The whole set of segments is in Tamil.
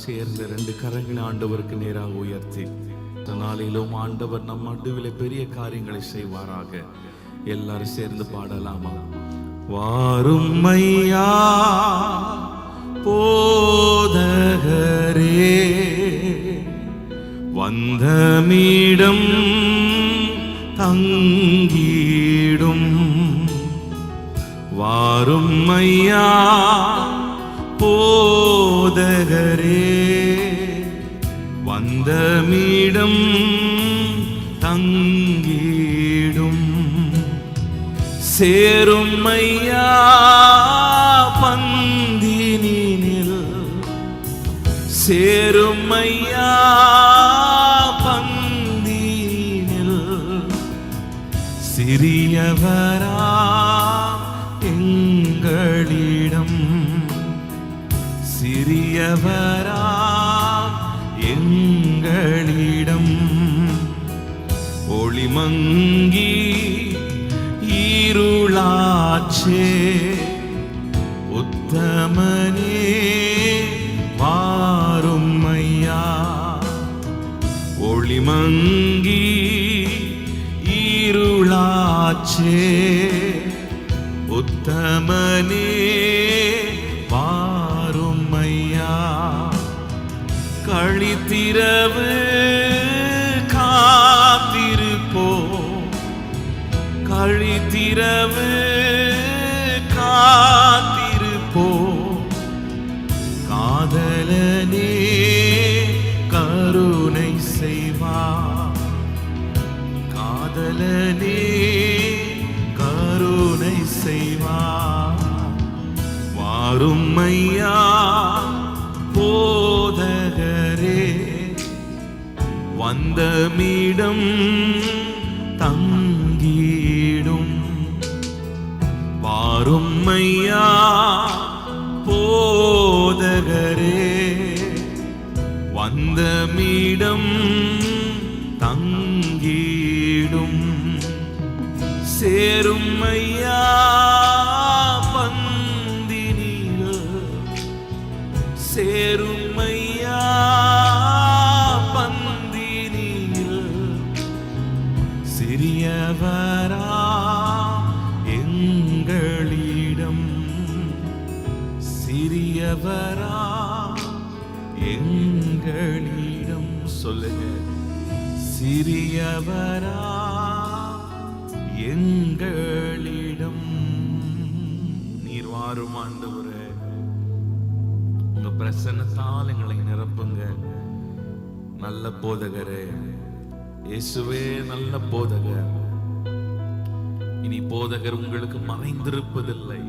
சேர்ந்து ரெண்டு கரங்களை ஆண்டவருக்கு நேராக உயர்த்தி நாளிலும் ஆண்டவர் நம் நடுவிலே பெரிய காரியங்களை செய்வாராக. எல்லாரும் சேர்ந்து பாடலாமா? வாரும் ஐயா போதகரே, வந்தமிடம் தங்கிடும். வாரும் ஐயா போதகரே, வந்தமிடம் தங்கிடும். சேரும் ஐயா பந்தினில், சேரும் ஐயா பந்தினில். சிறியவரா எங்களிடம், சிறியவரா எங்களிடம். ஒளிமங்கி இருளாச்சே, உத்தமனே வாரும் ஐயா. ஒளிமங்கி இருளாச்சே, உத்தமனே வாரும் ஐயா. கழித்திரவு காத்திருப்போம், கழித்திரவு காத்திருப்போம். காதலனே கருணை செய்வார், காதலனே கருணை செய்வார். வாரும் ஐயா போதகரே, வந்தமிடம் தங்கிடும். வாரும் ஐயா போதகரே, வந்தமிடம் தங்கிடும். சேரும் ஐயா பந்தினில், சேரும் ஐயா பந்தினில். சிறியவரா எங்களிடம், சிறியவரா எங்களிடம். சொல்லுங்க, சிறியவரா எங்களிடம். நீர் வாரும் ஆண்டவரே, உங்க பிரசன்னத்தால் எங்களை நிரப்புங்க. நல்ல போதகரே இயேசுவே, நல்ல போதகர். இனி போதகர் உங்களுக்கு மறைந்திருப்பதில்லை.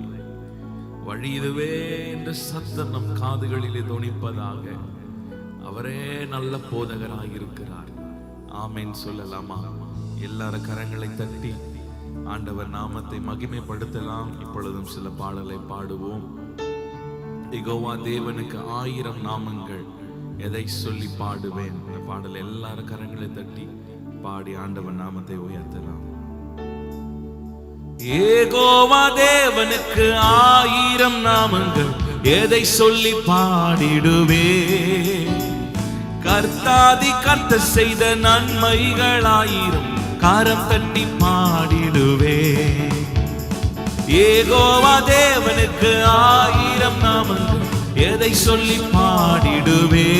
வழி இதுவே என்ற சத்தம் நம் காதுகளிலே தொனிப்பதாக. அவரே நல்ல போதகராயிருக்கிறார். ஆமென் சொல்லலாமா? எல்லாரும் கரங்களை தட்டி ஆண்டவர் நாமத்தை மகிமைப்படுத்தலாம். இப்பொழுதும் சில பாடலை பாடுவோம். யெகோவா தேவனுக்கு 1000 நாமங்கள், எதை சொல்லி பாடுவேன். இந்த பாடல் எல்லாரும் கரங்களை தட்டி பாடி ஆண்டவர் நாமத்தை உயர்த்தலாம். யெகோவா தேவனுக்கு 1000 நாமங்கள், எதை சொல்லி பாடிடுவே. கர்த்தாதி கர்த்தர் செய்த நன்மைகள் 1000, கரம் தட்டி பாடிடுவே. யெகோவா தேவனுக்கு 1000 நாமங்கள், எதை சொல்லி பாடிடுவே.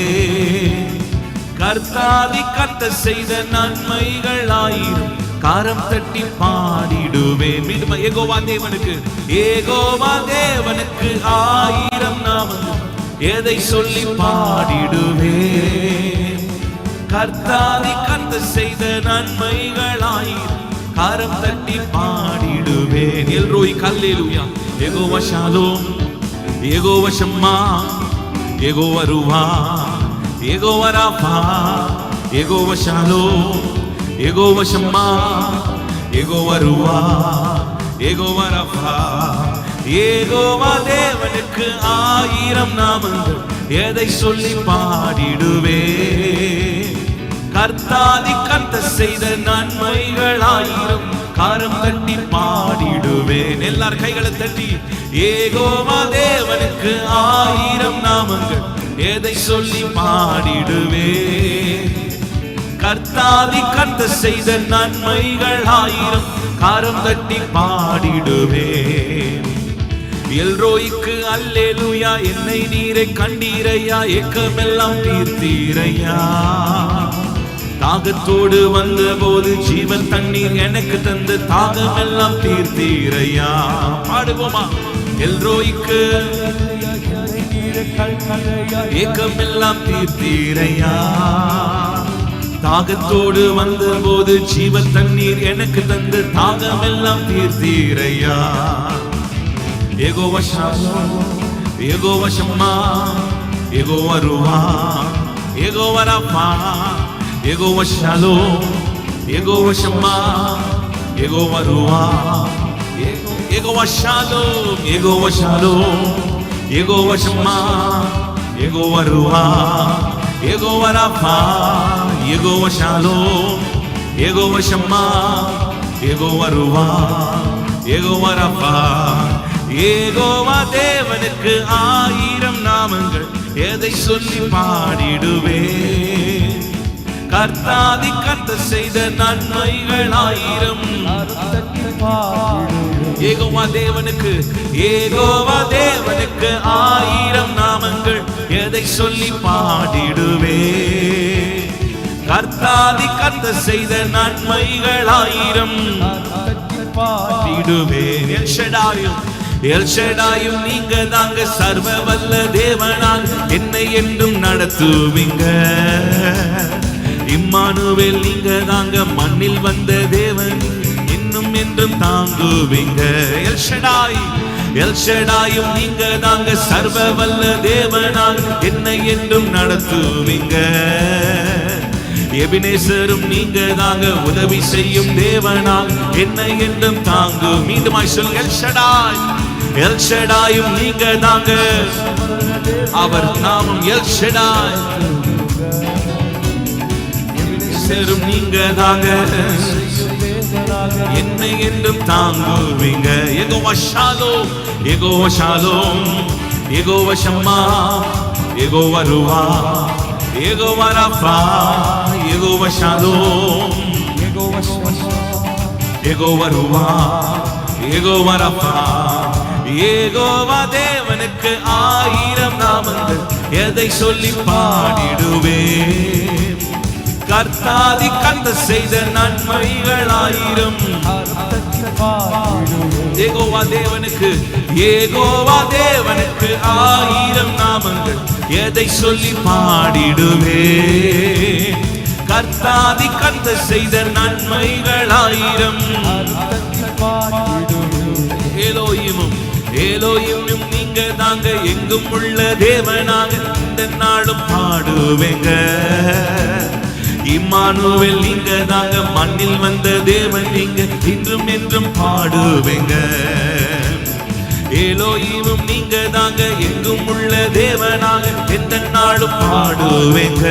கர்த்தாதி கர்த்தர் செய்த நன்மைகள் 1000, கரம் தட்டி பாடிடுவே. மீண்டும் யெகோவா தேவனுக்கு, யெகோவா தேவனுக்கு 1000 நாமங்கள், எதை சொல்லி பாடிடுவே. கர்த்தாதி கர்த்தர் செய்த நன்மைகள் 1000, கரம் தட்டி பாடிடுவேன். எல்ரோய் ஹல்லேலூயா. யெகோவா ஷாலோம், யெகோவா ஷம்மா, யெகோவா ருவா, யெகோவா ராஃபா, யெகோவா ஷாலோம், யெகோவா ஷம்மா, யெகோவா ருவா, யெகோவா ராஃபா. யெகோவா தேவனுக்கு 1000 நாமங்கள், எதை சொல்லி பாடிடுவே. கர்த்தாதி கர்த்தர் செய்த நன்மைகளாயிரம் கரம் தட்டி பாடிடுவேன். எல்லார் கைகளை தட்டி யெகோவா தேவனுக்கு 1000 நாமங்கள் எதை சொல்லி பாடிடுவேன். கர்த்தாதி கர்த்தர் செய்த நன்மைகளாயிரம் கரம் தட்டி பாடிடுவேன். எல்ரோய்க்கு அல்லேலூயா, என்னை நீரை கண்டீரையா, ஏக்கமெல்லாம் தீர்த்தீரையா. தாகத்தோடு வந்த போது ஜீவன் தண்ணீர் எனக்கு தந்து தாகமெல்லாம் தீர்த்தீரையா. பாடுவோமா? எல்ரோய்க்கு ஏக்கமெல்லாம் தீர்த்தீரையா. தாகத்தோடு வந்த போது ஜீவன் தண்ணீர் எனக்கு தந்து தாகமெல்லாம் தீர்த்தீரையா. யெகோவா ஷாலோம், யெகோவா ஷம்மா, யெகோவா ருவா, யெகோவா ரஃபா, யெகோவா ஷாலோம், யெகோவா ஷம்மா, யெகோவா ருவா, யெகோவா ஷாலோம், யெகோவா ஷாலோம், யெகோவா ஷம்மா, யெகோவா ருவா, யெகோவா ரஃபா, யெகோவா ஷாலோம், யெகோவா ஷம்மா, யெகோவா ருவா, யெகோவா ரஃபா. யெகோவா தேவனுக்கு 1000 நாமங்கள் எதை சொல்லி பாடிடுவேன். கர்த்தாதி கர்த்தர் செய்த நன்மைகளாயிரம். யெகோவா தேவனுக்கு 1000 நாமங்கள் எதை சொல்லி பாடிடுவேன். கர்த்தாதி கர்த்தர் செய்த நன்மைகளாயிரம் பாடிடுவேன். எல்ஷடாயும் நீங்க தாங்க, சர்வ வல்ல தேவனால் என்னை என்றும் நடத்துவீங்க. இம்மானுவேல் நீங்க தாங்க, மண்ணில் வந்த தேவன் இன்னும் என்றும் தாங்குவீங்க. எல்ஷடாயும் நீங்க தாங்க, சர்வ வல்ல தேவனால் என்னை என்றும் நடத்துவீங்க. எபினேசரும் நீங்க தாங்க, உதவி செய்யும் தேவனால் என்னை என்றும் தாங்கு. மீண்டுமாய் சொல்லுங்க, எல்ஷடாயும் நீங்க தாங்க, அவர் நாமம் எல்ஷடாய். எபினேசரும் நீங்க தாங்க, என்னை என்றும் தாங்குவீங்க. யெகோவா ஷாலோம், யெகோவா ஷாலோம், யெகோவா ஷம்மா, யெகோவா ருவா, யெகோவா ரஃபா, யெகோவா ஷாலோம், யெகோவா ருவா, யெகோவா ரஃபா. யெகோவா தேவனுக்கு 1000 நாமங்கள் எதை சொல்லி பாடிடுவேன். கர்த்தாதி கர்த்தர் செய்த நன்மைகளாயிரம். யெகோவா தேவனுக்கு 1000 நாமங்கள் எதை சொல்லி பாடிடுவேன். கர்த்தாதி கர்த்தர் செய்த நன்மைகளாயிரம். ஏலோயிமும் நீங்க தாங்க, எங்கும் உள்ள தேவனாக இந்த நாளும் பாடுவேங்க. இம்மானுவேல் நீங்க தாங்க, மண்ணில் வந்த தேவன் நீங்க இன்றும் என்றும் பாடுவேங்க. ஏலோயிமும் நீங்க தாங்க, எங்கும் உள்ள தேவனாக எந்த நாளும் பாடுவேங்க.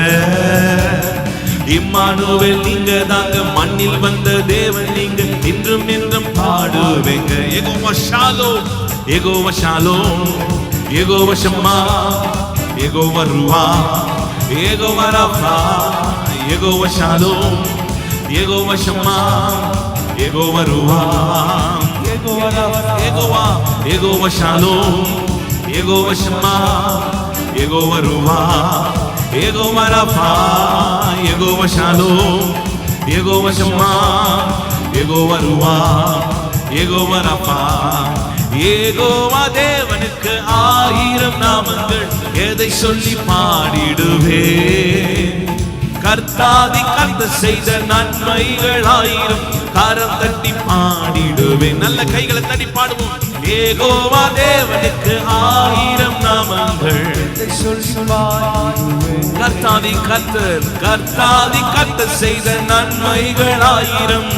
இம்மானுவேல் நீங்க தாங்க, மண்ணில் வந்த தேவன் நீங்க இன்றும் என்றும் பாடுவேங்க. யெகோவா ஷாலோம், யெகோவா ஷாலோம், யெகோவா ஷம்மா, யெகோவா ருவா, யெகோவா ரஃபா, யெகோவா ஷாலோம், யெகோவா ஷம்மா, யெகோவா ருவா, யெகோவா ஷாலோம், யெகோவா ஷம்மா, யெகோவா ருவா, யெகோவா ரஃபா, யெகோவா ஷாலோம், யெகோவா ஷம்மா, யெகோவா ருவா, யெகோவா ரஃபா. யெகோவா தேவனுக்கு 1000 நாமங்கள் எதை சொல்லி பாடிடுவேன். கர்த்தாதி கர்த்தர் செய்த நன்மைகளாயிரம் கரம் தட்டி பாடிடுவேன். நல்ல கைகளை தட்டி பாடுவோம். யெகோவா தேவனுக்கு 1000 நாமங்கள் கர்த்தாதி கர்த்தர் செய்த நன்மைகளாயிரம்.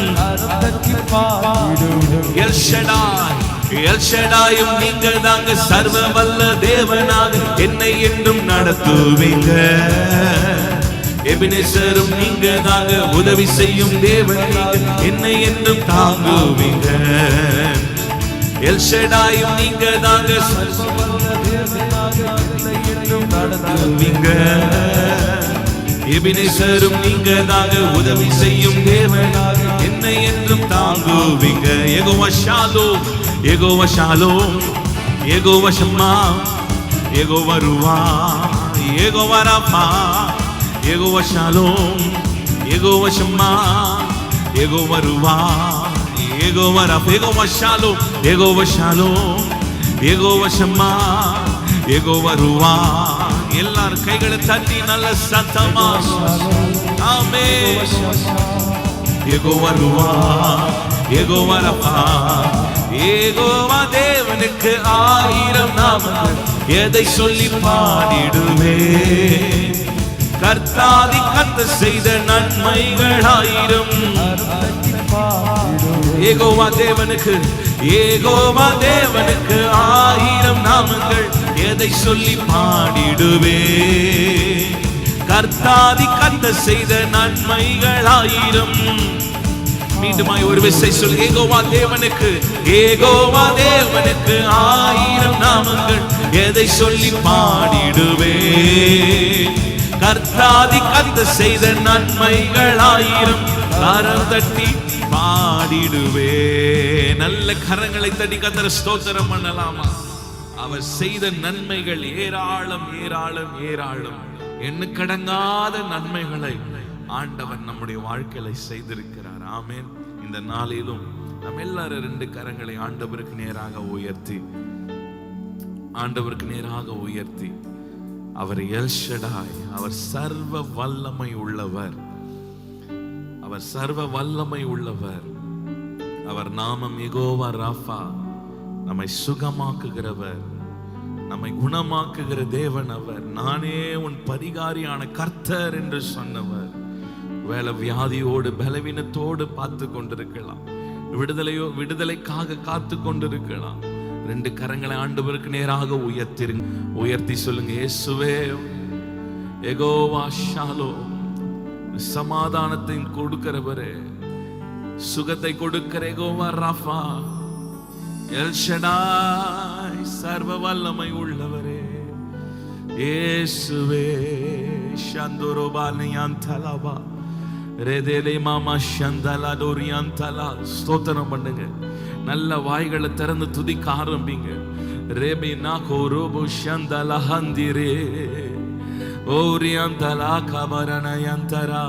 எல்ஷடாயும் நீங்க தாங்க, சர்வ வல்ல தேவனாக என்னை என்றும் நடத்துவீங்க. எபினேசரும் நீங்க தாங்க, உதவி செய்யும் தேவன் நீங்க, என்னை என்றும் தாங்குவீங்க. எல்ஷடாயும் நீங்க தாங்க, நடத்துவீங்க. எபினேசரும் நீங்க தாங்க, உதவி செய்யும் தேவன் என்னை என்றும் தாங்குவீங்க. யெகோவா ஷாலோம், யெகோவா ஷாலோம், யெகோவா ஷம்மா, யெகோவா ருவா, யெகோவா ராஃபா, யெகோவா ஷாலோம், யெகோவா ஷம்மா, யெகோவா ருவா, யெகோவா ராஃபா, யெகோவா ஷாலோம், யெகோவா ஷாலோம், யெகோவா ஷம்மா, யெகோவா ருவா. எல்லாரும் கைகளை தட்டி நல்ல சத்தமா ஆமென். யெகோவா ருவா, யெகோவா ராஃபா, யெகோவா தேவனுக்கு 1000 நாமங்கள், எதை சொல்லி பாடிடுவே. கர்த்தாதி கர்த்தர் செய்த நன்மைகள் 1000. யெகோவா தேவனுக்கு, யெகோவா தேவனுக்கு 1000 நாமங்கள், எதை சொல்லி பாடிடுவே. கர்த்தாதி கர்த்தர் செய்த நன்மைகள் 1000. மீண்டுமாய் ஒரு விசை சொல். யெகோவா தேவனுக்கு, யெகோவா தேவனுக்கு 1000 நாமங்கள், எதை சொல்லி பாடிடுவே. கர்த்தாதி கர்த்தர் செய்த நன்மைகள் 1000. கரம் தட்டி பாடிடுவே. நல்ல கரங்களை தட்டி கர்த்தரை ஸ்தோத்திரம் பண்ணலாமா? அவர் செய்த நன்மைகள் ஏராளம் ஏராளம் ஏராளம். எண்ணுக்கடங்காத நன்மைகளை ஆண்டவர் நம்முடைய வாழ்க்கையில செய்திருக்கிறார். ஆமென். இந்த நாளிலும் நம்ம எல்லாரும் 2 கரங்களை ஆண்டவருக்கு நேராக உயர்த்தி, ஆண்டவருக்கு நேராக உயர்த்தி, அவர் எல்ஷடாய், அவர் சர்வ வல்லமை உள்ளவர், அவர் சர்வ வல்லமை உள்ளவர். அவர் நாமம் யெகோவா ராஃபா, நம்மை சுகமாக்குகிறவர், நம்மை குணமாக்குகிற தேவன் அவர். நானே உன் பரிகாரியான கர்த்தர் என்று சொன்னவர். வேலை வியாதியோடு பலவீனத்தோடு பார்த்து கொண்டிருக்கலாம், விடுதலைக்காக காத்து கொண்டிருக்கலாம். 2 கரங்களை ஆண்டவருக்கு நேராக உயர்த்தி சொல்லுங்க. இயேசுவே, யெகோவா ஷாலோம், சமாதானத்தை கொடுக்கிறவரே, சுகத்தை கொடுக்கிற யெகோவா ராஃபா, எல்ஷடாய், சர்வ வல்லமை உள்ளவரே. இயேசுவே, ஷந்தோரோபாலியாந்தலபா ரெதேலே மாமா ஷந்தலா டோரியாந்தலா. ஸ்தோத்திரம் பண்ணுங்க. நல்ல வாய்களை திறந்து துதிக்க ஆரம்பிங்க. ரேபி நாகோ ரோபோ ஷந்தலா ஹந்திரே ஓரியாந்தலா கபரணயந்தரா.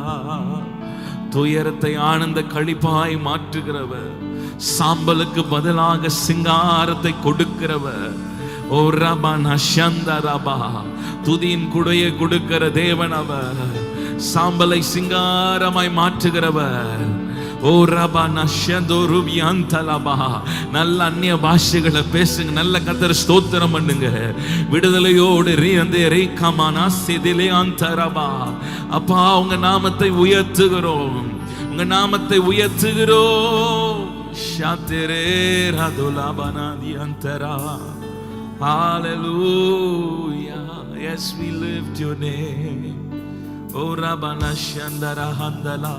துயரத்தை ஆனந்த களிப்பாய் மாற்றுகிறவர், சாம்பலுக்கு பதிலாக சிங்காரத்தை கொடுக்கிறவர். ஓ ரபா நஷந்தரபா, துதியின் குடையை கொடுக்கிற தேவன் அவர். சாம்பலை சிங்காரமாய் மாற்றுகிறவர். ஓ ரபா நஷந்தோருபியந்தலபா. நல்ல அந்நிய பாஷைகளை பேசுங்க. நல்ல கர்த்தரை ஸ்தோத்திரம் பண்ணுங்க. விடுதலையோடு ரீந்தே ரீகமானா சிதிலே அந்தரபா. அப்பா, உங்க நாமத்தை உயர்த்துகிறோம், உங்க நாமத்தை உயர்த்துகிறோம். ஷாத்திரே ரதுலாபனா தியந்தரா. Hallelujah. Yes, we lift your name. Oh Rabana Shandara Handala.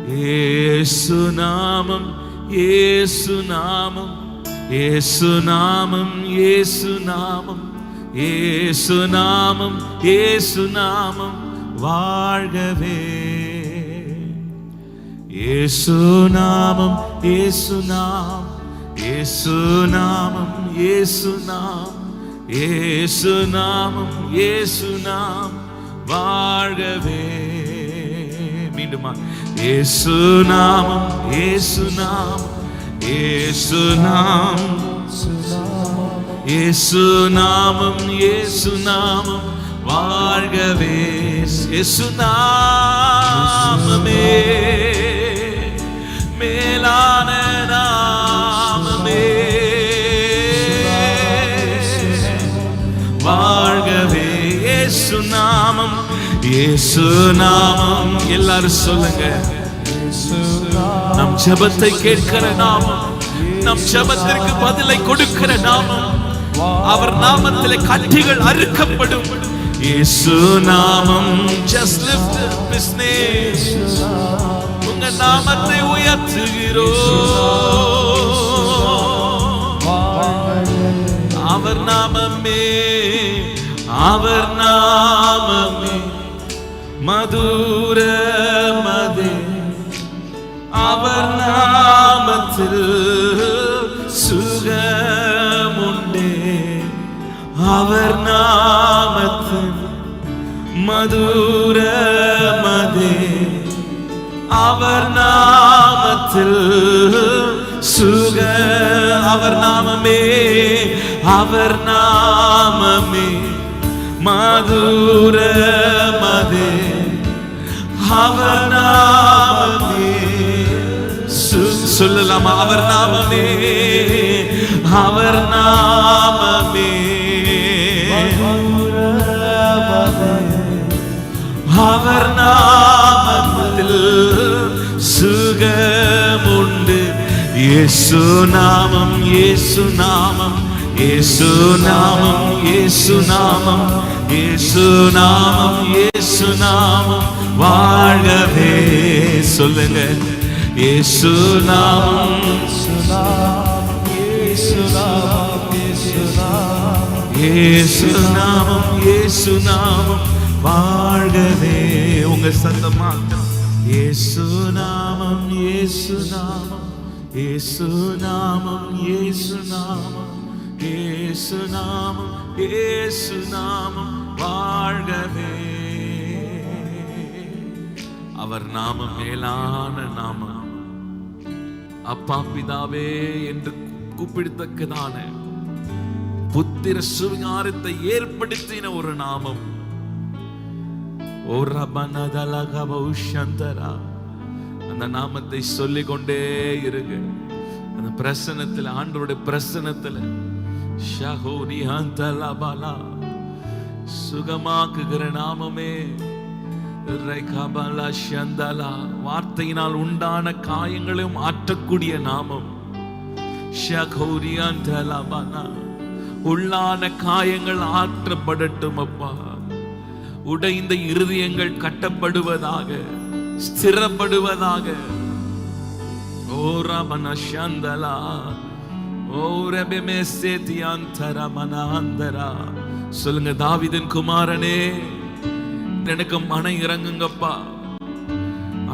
Yesu Namam, Yesu Namam, Yesu Namam, Yesu Namam, Yesu Namam, Yesu Namam வாழ்கவே. Yesu Namam, Yesu Namam, Yesu Namam, Yesu Namam, Yesu Namam, Yesu Namam வாழ்கவே. மீண்டுமா. Yesu Namam, Yesu Namam, Yesu Namam, Yesu Namam, Yesu Namam வாழ்கவே. Yesu நாமமே மேலான நாமமே வாழ்கவே. இயேசு நாமம், இயேசு நாமம். எல்லாரும் சொல்லுங்க. நம் ஜெபத்தை கேட்கிற நாமம், நம் ஜெபத்திற்கு பதிலை கொடுக்கிற நாமம். அவர் நாமத்திலே கட்டிகள் அறுக்கப்படும். இயேசு நாமம். Just lift up his name. உங்க நாமத்தை உயர்த்துகிறோம். அவர் நாமமே, அவர் நாமமே மதுரமதே. அவர் நாமத்தில் சுகமுண்டே. அவர் நாமத்தில் மதுரமதே. அவர் நாமத்தில் சுக. அவர் நாமமே, அவர் நாமமே மதுரமதே. அவர் நாமமே. சொல்லலாமா? அவர் நாமமே, அவர் நாமமே அவர் நாமத்தில் சுகமுண்டு. இயேசு நாமம், இயேசு நாமம், இயேசு நாமம், இயேசு நாமம், இயேசு நாமம், இயேசு நாமம் வாழ்கவே. சொல்லுங்க, இயேசு நாமம், இயேசு நாமம், இயேசு நாமம், இயேசு நாமம் வாழ்கவே. உங்க சத்தமா இயேசு நாமம், இயேசு நாமம், இயேசு நாமம், இயேசு நாமம், இயேசு நாமம், இயேசு நாமம் வாழ்கவே. அவர் நாமம் மேலான நாமம். அப்பா பிதாவே என்று கூப்பிடத்தக்கதான புத்திர சுவிகாரத்தை ஏற்படுத்தின ஒரு நாமம். அந்த நாமத்தை சொல்லிக் கொண்டே இருங்க. அந்த பிரசன்னத்தில், ஆண்டவருடைய பிரசன்னத்தில் சுகமாக்குகிற நாமமே. வார்த்தையினால் உண்டான காயங்களையும் ஆற்றக்கூடிய நாமம். உள்ளான காயங்கள் ஆற்றப்படட்டும் அப்பா. உடைந்த இருதயங்கள் கட்டப்படுவதாக, ஸ்திரப்படுவதாக. ஓ ரமண சந்தலா, ஓ ரபெமே சேதியாந்தரா மனாந்தரா. சொல்லுங்க, தாவீதின் குமாரனே எனக்கு மன இறங்குங்கப்பா.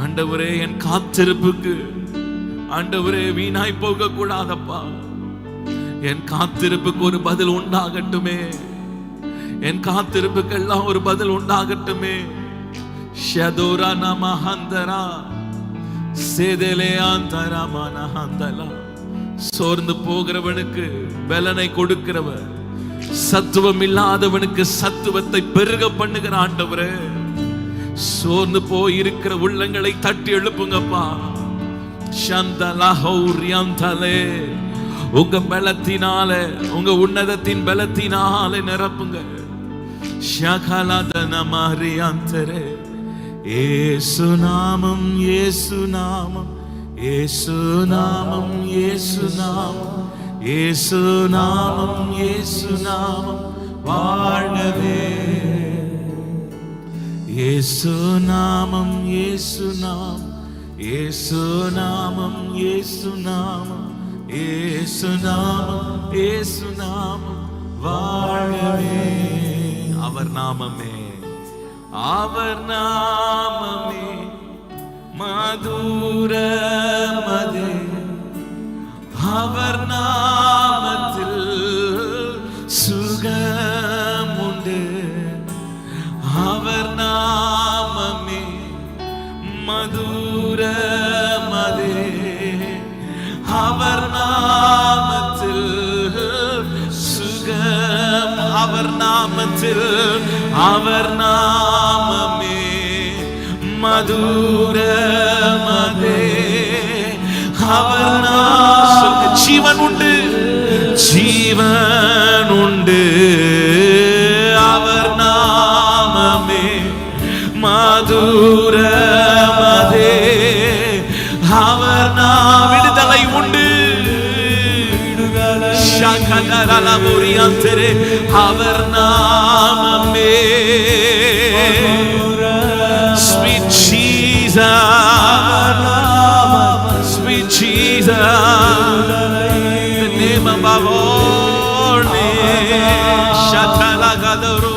ஆண்டவரே, என் காத்திருப்புக்கு ஆண்டவரே வீணாய் போக கூடாதப்பா. என் காத்திருப்புக்கு ஒரு பதில் உண்டாகட்டுமே. என் காத்திருப்புக்கெல்லாம் ஒரு பதில் உண்டாகட்டுமே. ஷதோரா நமஹந்தரா சேதலே ஆந்தரா மனஹந்தலா. சோர்ந்து போகிறவனுக்கு பலனை கொடுக்கிறவர், சத்துவம் இல்லாதவனுக்கு சத்துவத்தை பெருக பண்ணுகிற ஆண்டவரே. சோர்ந்து போய் இருக்கிற உள்ளங்களை தட்டி எழுப்புங்கப்பா. சந்தலா ஹௌரியாந்தலே. உங்க பலத்தினால, உங்க உன்னதத்தின் பலத்தினால நிரப்புங்க. ஷகலதன மரியாந்தரே. இயேசு நாமம், இயேசு நாமம், இயேசு நாமம், இயேசு நாமம், இயேசு நாமம், இயேசு நாமம் வாழ்கவே. இயேசு நாமம், இயேசு நாமம், இயேசு நாமம், இயேசு நாமம், இயேசு நாமம், இயேசு நாமம் வாழ்கவே. அவர் நாமமே, அவர் நாமமே மதுரமதே. அவர் நாமத்தில் சுகமுண்டு. அவர் நாமமே மதுரமதே. அவர் நாமத்தில் சுகம். அவர் நாமத்தில், அவர் நாமமே மதுரமதே. அவர் நாமத்தில் ஜீவன் உண்டு, ஜீவன் உண்டு. அவர் நாமமே மதுரமதே. அவர் விடுதலை உண்டு. அவர் நாமமே Sweet Jesus, sweet Jesus, the name above all names. Shatalagadaru,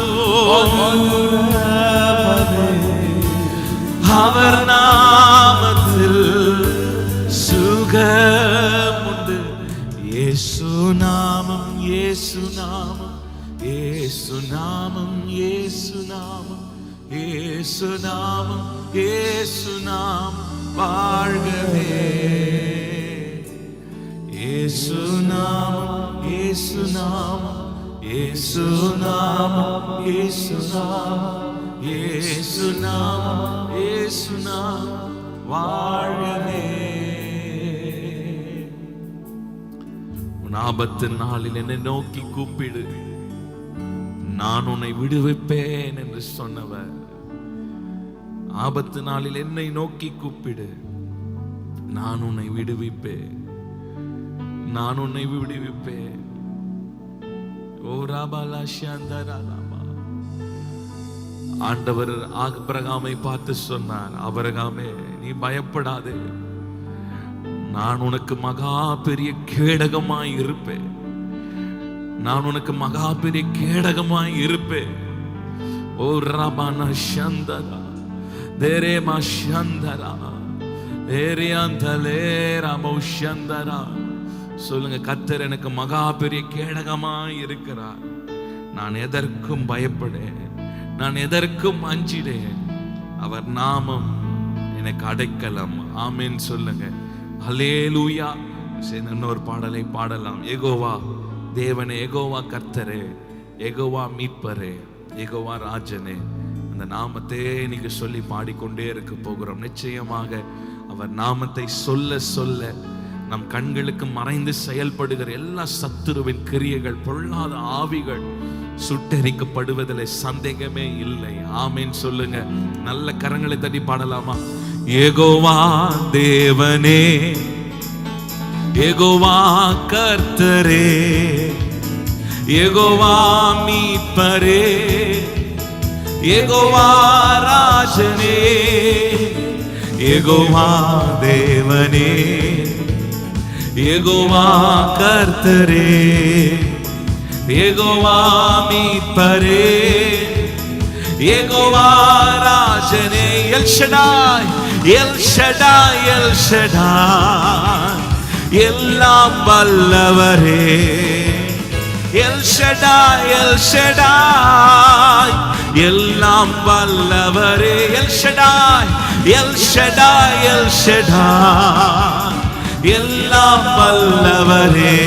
அவர் நாமத்தில் சுகமுண்டு. இயேசு நாமம், இயேசு நாமம், இயேசு நாமம், இயேசு நாமம், இயேசு நாமம், இயேசு நாமம் வாழ்கவே. இயேசு நாமம், இயேசு நாமம், இயேசு நாமம், இயேசு நாமம், இயேசு நாமம், இயேசு நாமம் வாழ்கவே. உன் ஆபத்து நாளில் என்னை நோக்கி கூப்பிடு, நான் உன்னை விடுவிப்பேன் என்று சொன்னவர். ஆபத்து நாளில் என்னை நோக்கி கூப்பிடு, நான் உன்னை விடுவிப்பேன், நான் உன்னை விடுவிப்பேன். ஓ ராபாலா ஷாந்தராலாமா. ஆண்டவர் ஆபிரகாமை பார்த்து சொன்னார், ஆபிரகாமே நீ பயப்படாதே, நான் உனக்கு மகா பெரிய கேடகமாய் இருப்பேன், நான் உனக்கு மகா பெரிய கேடகமாய் இருப்பேன். ஓ ரபானா ஷந்தரா தேரேமா ஷந்தரா தேரியாந்தலே ராமோ ஷந்தரா. சொல்லுங்க, கர்த்தர் எனக்கு மகா பெரிய கேடகமாய் இருக்கிறார். நான் எதற்கும் பயப்படேன், நான் எதற்கும் அஞ்சிடேன். அவர் நாமம் எனக்கு அடைக்கலம். ஆமென் சொல்லுங்க. ஹல்லேலூயா. சேர்ந்து இன்னொரு பாடலை பாடலாம். யெகோவா தேவனே, யெகோவா கர்த்தரே, யெகோவா மீட்பரே, யெகோவா ராஜனே. அந்த நாமத்தை நீங்க சொல்லி பாடிக்கொண்டே இருக்க போகிறோம். நிச்சயமாக அவர் நாமத்தை சொல்ல சொல்ல நம் கண்களுக்கு மறைந்து செயல்படுகிற எல்லா சத்துருவின் கிரியைகள், பொல்லாத ஆவிகள் சுட்டெரிக்கப்படுவதில் சந்தேகமே இல்லை. ஆமென் சொல்லுங்க. நல்ல கரங்களை தட்டி பாடலாமா? யெகோவா தேவனே, யெகோவா கர்த்தரே, யெகோவா மீட்பரே, யெகோவா ராஜனே, யெகோவா தேவனே, யெகோவா கர்த்தரே, யெகோவா மீட்பரே, யெகோவா ராஜனே. El Shaddai, El Shaddai, El Shaddai, எல்லாம் வல்லவரே. எல் ஷடாய், எல் ஷடாய், எல்லாம் வல்லவரே. El Shaddai, El Shaddai, El Shaddai, எல்லாம் வல்லவரே.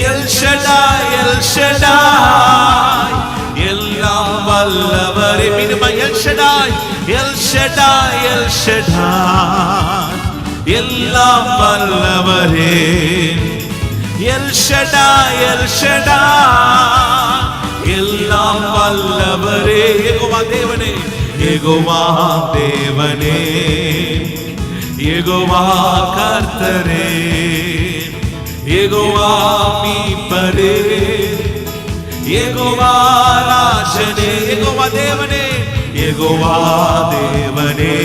எல் ஷடாய், எல் ஷடாய், எல்லாம் வல்லவரே. மீண்டுமா El Shaddai, El Shaddai, El Shaddai, எல்லாம் வல்லவரே. எல் ஷடாய், எல் ஷடாய், எல்லாம் வல்லவரே. யெகோவா தேவனே, யெகோவா தேவனே, யெகோவா கர்த்தரே, யெகோவா மீட்பரே, யெகோவா ராஜனே. யெகோவா தேவனே, யெகோவா தேவனே,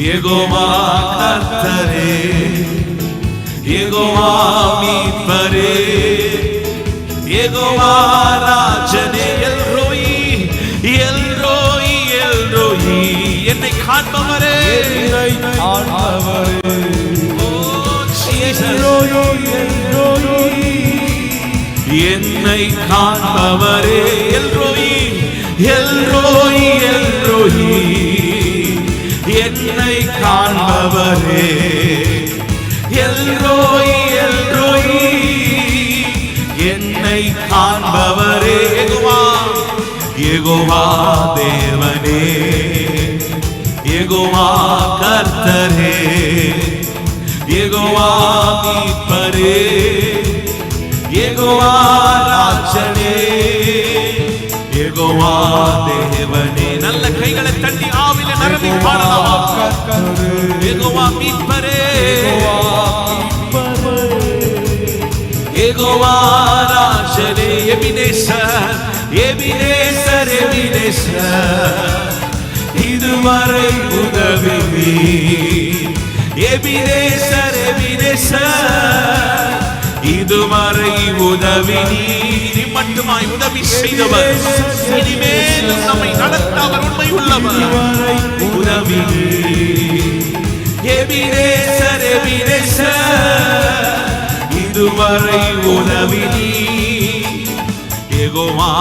யெகோவா கர்த்தரே, யெகோவா மீட்பரே, யெகோவா ராஜனே. L Roi, El Roi, El Roi, என்னை காண்பவரே, என்னை காண்பவரே. ஓ ஜீசஸ், எல் ரோயி, என்னை காண்பவரே. El Roi, El Roi, El Roi, என்னை காண்பவரே. எல் ரோயி, எல் ரோயி, என்னை காண்பவரே. யெகோவா, யெகோவா தேவனே, யெகோவா கர்த்தரே, யெகோவா மீட்பரே, யெகோவா ராஜனே, யெகோவா தேவனே. நல்ல கைகளை தட்டி ஆவில நிரம்பி பாடலாம். யெகோவா மீட்பரே, யெகோவா ராஜனே. எபினேசர், எபினேசர், எபினேசர், இதுவரை உதவி நீர். எபினேசர் எபினேசர் இதுவரை உதவி நீர். மட்டுமாய் உதவி செய்தவர், இனிமேலும் நம்மை நடத்த அவர் உண்மை உள்ளவர். உதவி நீர். எபினேசர் எபினேசர் இதுவரை உதவி நீர். யெகோவா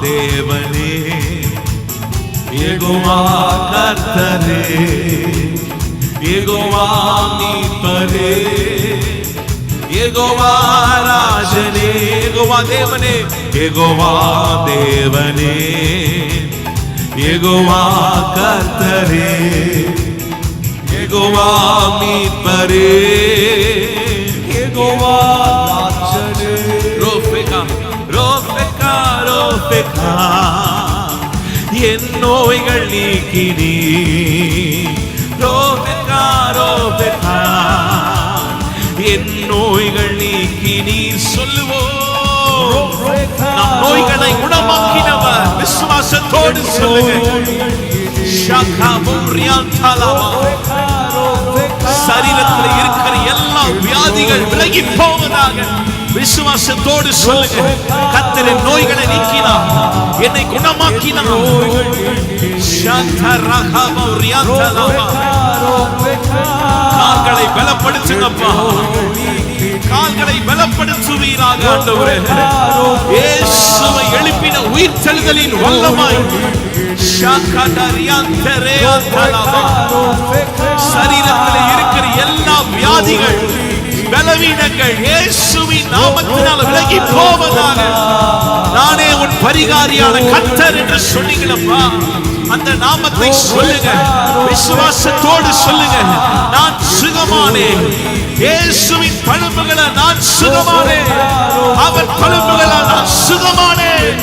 தேவனே, யெகோவா கர்த்தரே, யெகோவா மீட்பரே, யெகோவா ராஜனே. யெகோவா தேவனே, யெகோவா தேவனே, யெகோவா கர்த்தரே, யெகோவா மீட்பரே, யெகோவா ராஜனே. ரோஃபெகா ரோஃபெகா ரோஃபெகா என் நோய்கள் நீக்கினீ. ரோஃபெகா ரோஃபெகா என் நோய்கள் நீக்கினீர். சொல்லுவோம், நம் நோய்களை குணமாக்கினவர். விசுவாசத்தோடு சொல்லுங்க. சரீரத்தில் இருக்கிற எல்லா வியாதிகள் விலகி போவதாக விசுவாசத்தோடு சொல்லுங்க. கர்த்தர் என் நோய்களை நீக்கினார், என்னை குணமாக்கினார். கால்களை பலப்படுத்துங்கப்பா, கால்களை பலப்படுத்துவீராக ஆண்டவரே. இயேசுவை எழுப்பின உயிர்த்தெழுதலின் வல்லமாய் சரீரத்தில் இருக்கிற எல்லா வியாதிகள் பலவீனங்கள் இயேசுவின் நாமத்தினால் விலகி போவதாக. நானே உன் பரிகாரியான கர்த்தர் என்று சொன்னீங்களப்பா. அந்த நாமத்தை சொல்லுங்க, விசுவாசத்தோடு சொல்லுங்க. நான் சுகமானேன், இயேசுவின் தழும்புகளை நான் சுகமானேன், அவர் தழும்புகளால் நான் சுகமானேன்.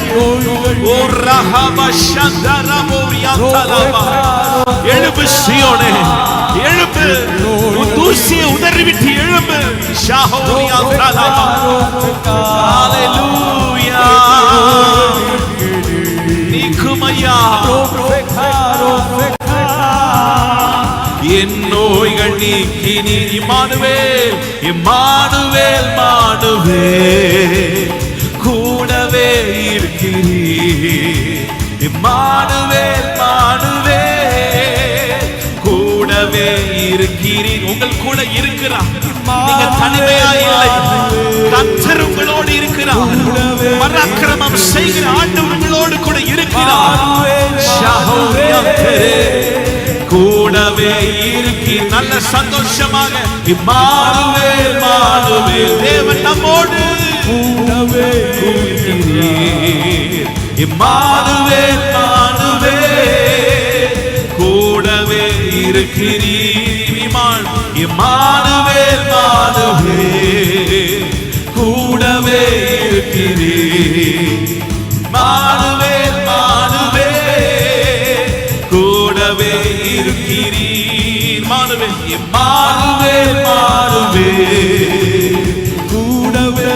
எழும்பு சீயோனே, எழும்பு, தூசியை உதறிவிட்டு எழும்பு. ஹல்லேலூயா. நீக்குமையா என் நோய்கள் நீக்கி நீர். இம்மானுவேல் இம்மானுவேல் மானுவேல் கூடவே இருக்கிறீர். இம்மானுவேல் மானுவேல் கூடவே இருக்கிறீர். உங்கள் கூட இருக்கிறார், நீங்க தனிமையா இல்லை. கர்த்தர் உங்களோடு இருக்கிறார். பராக்கிரமம் செய்கிற ஆண்டவர் உங்களோடு கூட இருக்கிறார். கூடவே இருக்கிற நல்ல சந்தோஷமாக இம்மானுவேல் மானுவேல் தேவன் நம்மோடு கூடவே இருக்கிறீர். இம்மானுவேல் மானுவேல் கூடவே இருக்கிறீர். இம்மானுவேல் மானுவேல் கூடவே இருக்கிறீர். மானுவேல் மானுவேல் கூடவே இருக்கிறீர். மானுவேல் இம்மானுவேல் மானுவேல் கூடவே.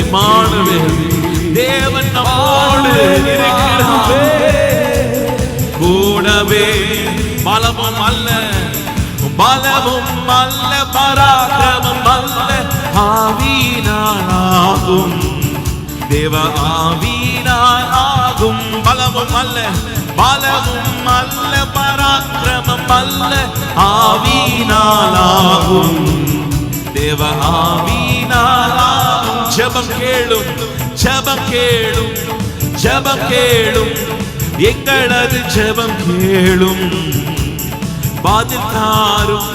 இம்மானுவேல் தேவன் நம்மோடு இருக்கிறார். கூடவே பலமும் அல்ல, பலமும் அல்ல, பராக்கிரமம் அல்ல, ஆவியினால் ஆகும். தேவ ஆவியினால் ஆகும். பலமும் அல்ல, பலமும் அல்ல, பராக்கிரமம் அல்ல, ஆவியினால் ஆகும். தேவ ஆவியினால் ஆகும். ஜெபம் கேளும், ஜெபம் கேளும், ஜெபம் கேளும், எங்களது ஜெபம் கேளும். பதில் தாரும்,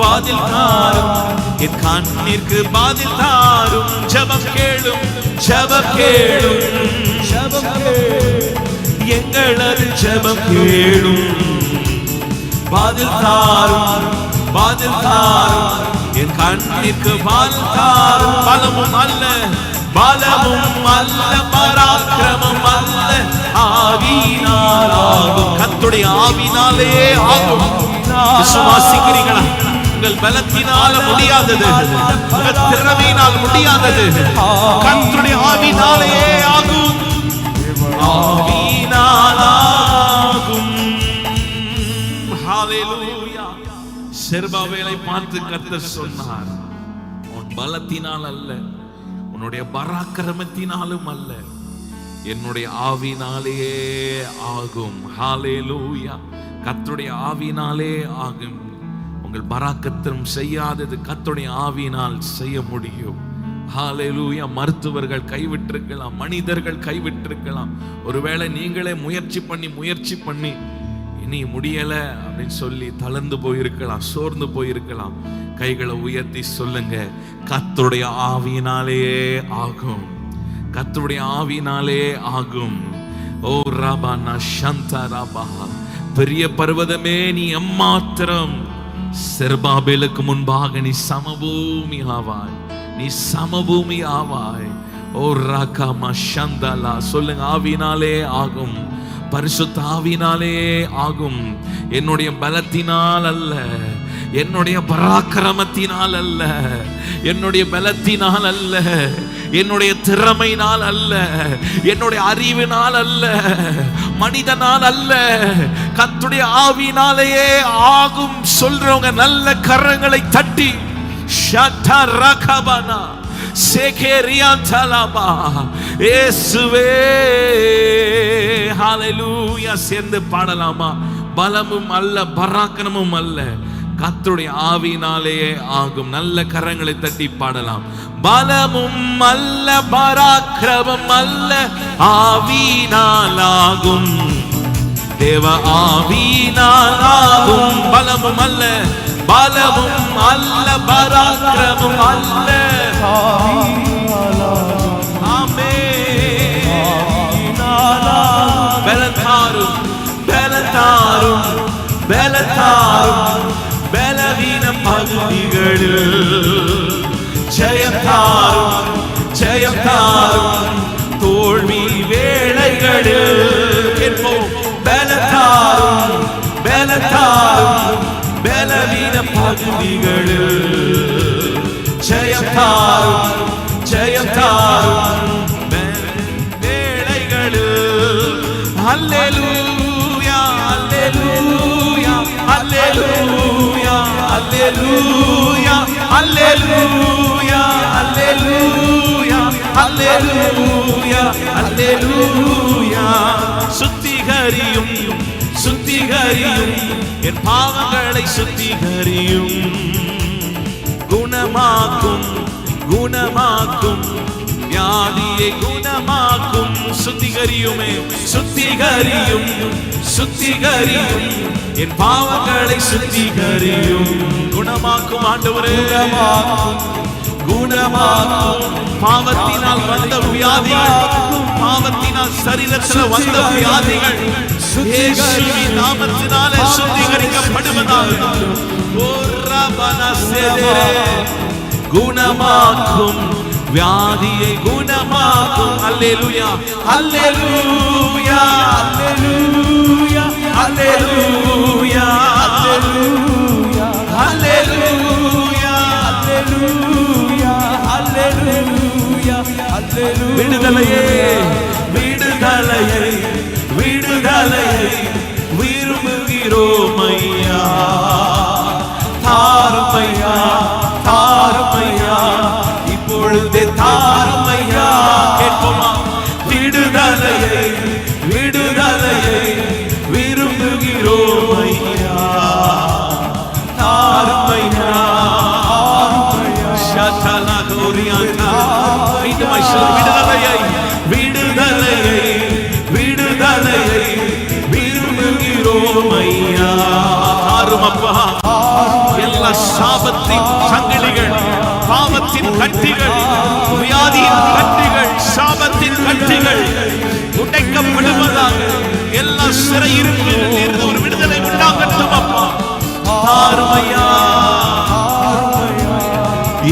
பதில் தாரும், என் கண்ணிற்கு பதில் தாரும். ஜெபம் கேளும், ஜெபம் கேளும், ஜெபம் கேளும், எங்களது ஜெபம் கேளும். பதில் தாரும், பதில் தாரும், என் கண்ணிற்கு பதில் தாரும். பலமும் அல்ல, பலமும் அல்ல, பராக்கிரமம் அல்ல, ஆவியினால் ஆகும். கர்த்தருடைய ஆவியினாலே ஆகும். விசுவாசிக்கிறீங்களா? உங்கள் பலத்தினால முடியாதது, உங்கள் திறமையினால் முடியாதது கர்த்தருடைய ஆவியினாலே ஆகும். ஆவியினால் செருபாபேலை பார்த்து கர்த்தர் சொன்னார், உன் பலத்தினால் அல்ல, உன்னுடைய பராக்கிரமத்தினாலும் அல்ல, என்னுடைய ஆவினாலே ஆகும். ஹல்லேலூயா. கர்த்தருடைய ஆவினாலே ஆகும். உங்கள் பராக்கிரம் செய்யாதது கர்த்தருடைய ஆவியினால் செய்ய முடியும். ஹல்லேலூயா. மருத்துவர்கள் கைவிட்டிருக்கலாம், மனிதர்கள் கைவிட்டிருக்கலாம். ஒருவேளை நீங்களே முயற்சி பண்ணி இனி முடியல அப்படின்னு சொல்லி தளர்ந்து போயிருக்கலாம், சோர்ந்து போயிருக்கலாம். கைகளை உயர்த்தி சொல்லுங்க, கர்த்தருடைய ஆவியினாலே ஆகும், கர்த்தருடைய ஆவியினாலே ஆகும். ஓ ரபனா சந்தா ரபா. பெரிய பர்வதமே நீ எம்மாத்திரம், செருபாபேலுக்கு முன்பாக நீ சமபூமி ஆவாய், நீ சமபூமி ஆவாய். ஓ ராகமா சந்தலா. சொல்லுங்க, ஆவினாலே ஆகும், பரிசுத்த ஆவினாலே ஆகும். என்னுடைய பலத்தினால் அல்ல, என்னுடைய பராக்கிரமத்தினால் அல்ல, என்னுடைய பலத்தினால் அல்ல, என்னுடைய திறமையினால் அல்ல, என்னுடைய அறிவினால் அல்ல, மனிதனால் அல்ல, கர்த்தருடைய ஆவியினாலேயே ஆகும். சொல்றவங்க நல்ல கரங்களை தட்டி ஷட்டா ரகபனா சேகேரியா தலபா இயேசுவே ஹல்லேலூயா. சேர்ந்து பாடலாமா? பலமும் அல்ல, பராக்கிரமும் அல்ல, கர்த்தருடைய ஆவியினாலேயே ஆகும். நல்ல கரங்களை தட்டி பாடலாம். பலமும் அல்ல, பராக்கிரமம் அல்ல, ஆவியினால் ஆகும். தேவ ஆவியினால் ஆகும். பலமும் அல்ல, பலமும் அல்ல, பராக்கிரமும் அல்ல, பலத்தாரும் பலத்தாரும் பலத்தாரும் பலவீன பகுதிகளில் ஜெயத்தாரும் ஜெயத்தாரும் தோல்வி வேளைகளில் கேட்போம். பலத்தாரும் பலத்தாரும் பலவீன பகுதிகளில் ஜெயத்தாரும் ஜெயத்தாரும் ஹல்லேலூயா ஹல்லேலூயா ஹல்லேலூயா ஹல்லேலூயா ஹல்லேலூயா ஹல்லேலூயா ஹல்லேலூயா ஹல்லேலூயா. சுத்திகரியும் சுத்திகரியும் என் பாவங்களை சுத்திகரியும், குணமாக்கும் குணமாக்கும் வியாதியை குணமாக்கும். சுத்திகரியுமே சுத்திகரியும் சுத்திகரியும் என் பாவங்களை சுத்திகரியும், குணமாக்கும். ஆண்டவரே குணமாக்கும். பாவத்தினால் வந்த வியாதிகள், பாவத்தினால் சரீரத்தில் வந்த வியாதிகள் இயேசுவின் நாமத்தினாலே சுத்திகரிக்கப்படுவதாக. ஓ ரபனா சேதரே. குணமாக்கும், வியாதியை குணமாக்கும். அல்லேலூயா அல்லேலூயா அல்லேலூயா அல்லேலூயா அல்லேலூயா அல்லேலூயா அல்லேலூயா அல்லேலூயா. விடுதலையே விடுதலையை விடுதலையை விரும்புகிறோம் ஐயா. தாருமையா தாருமையா, இப்பொழுதே தாருமையா. கேட்போமா? விடுதலையை விடுதலையை விரும்புகிறோம் ஐயா. தாருமையா ஷதலா கோரியாண்டா. விடுதலையை விடுதலையை விடுதலையை விரும்புகிறோம் ஐயா. தாருமப்பா. எல்லா சாபத்தின் சங்கிலிகள், பாவத்தின் கட்டிகள், வியாதியின் கட்டிகள், சாபத்தின் கட்டிகள் உடைக்கப்படுவதாக. எல்லா சிறையிருப்பில் இருந்து ஒரு விடுதலை உண்டாகட்டும் அப்பா. தாருமையா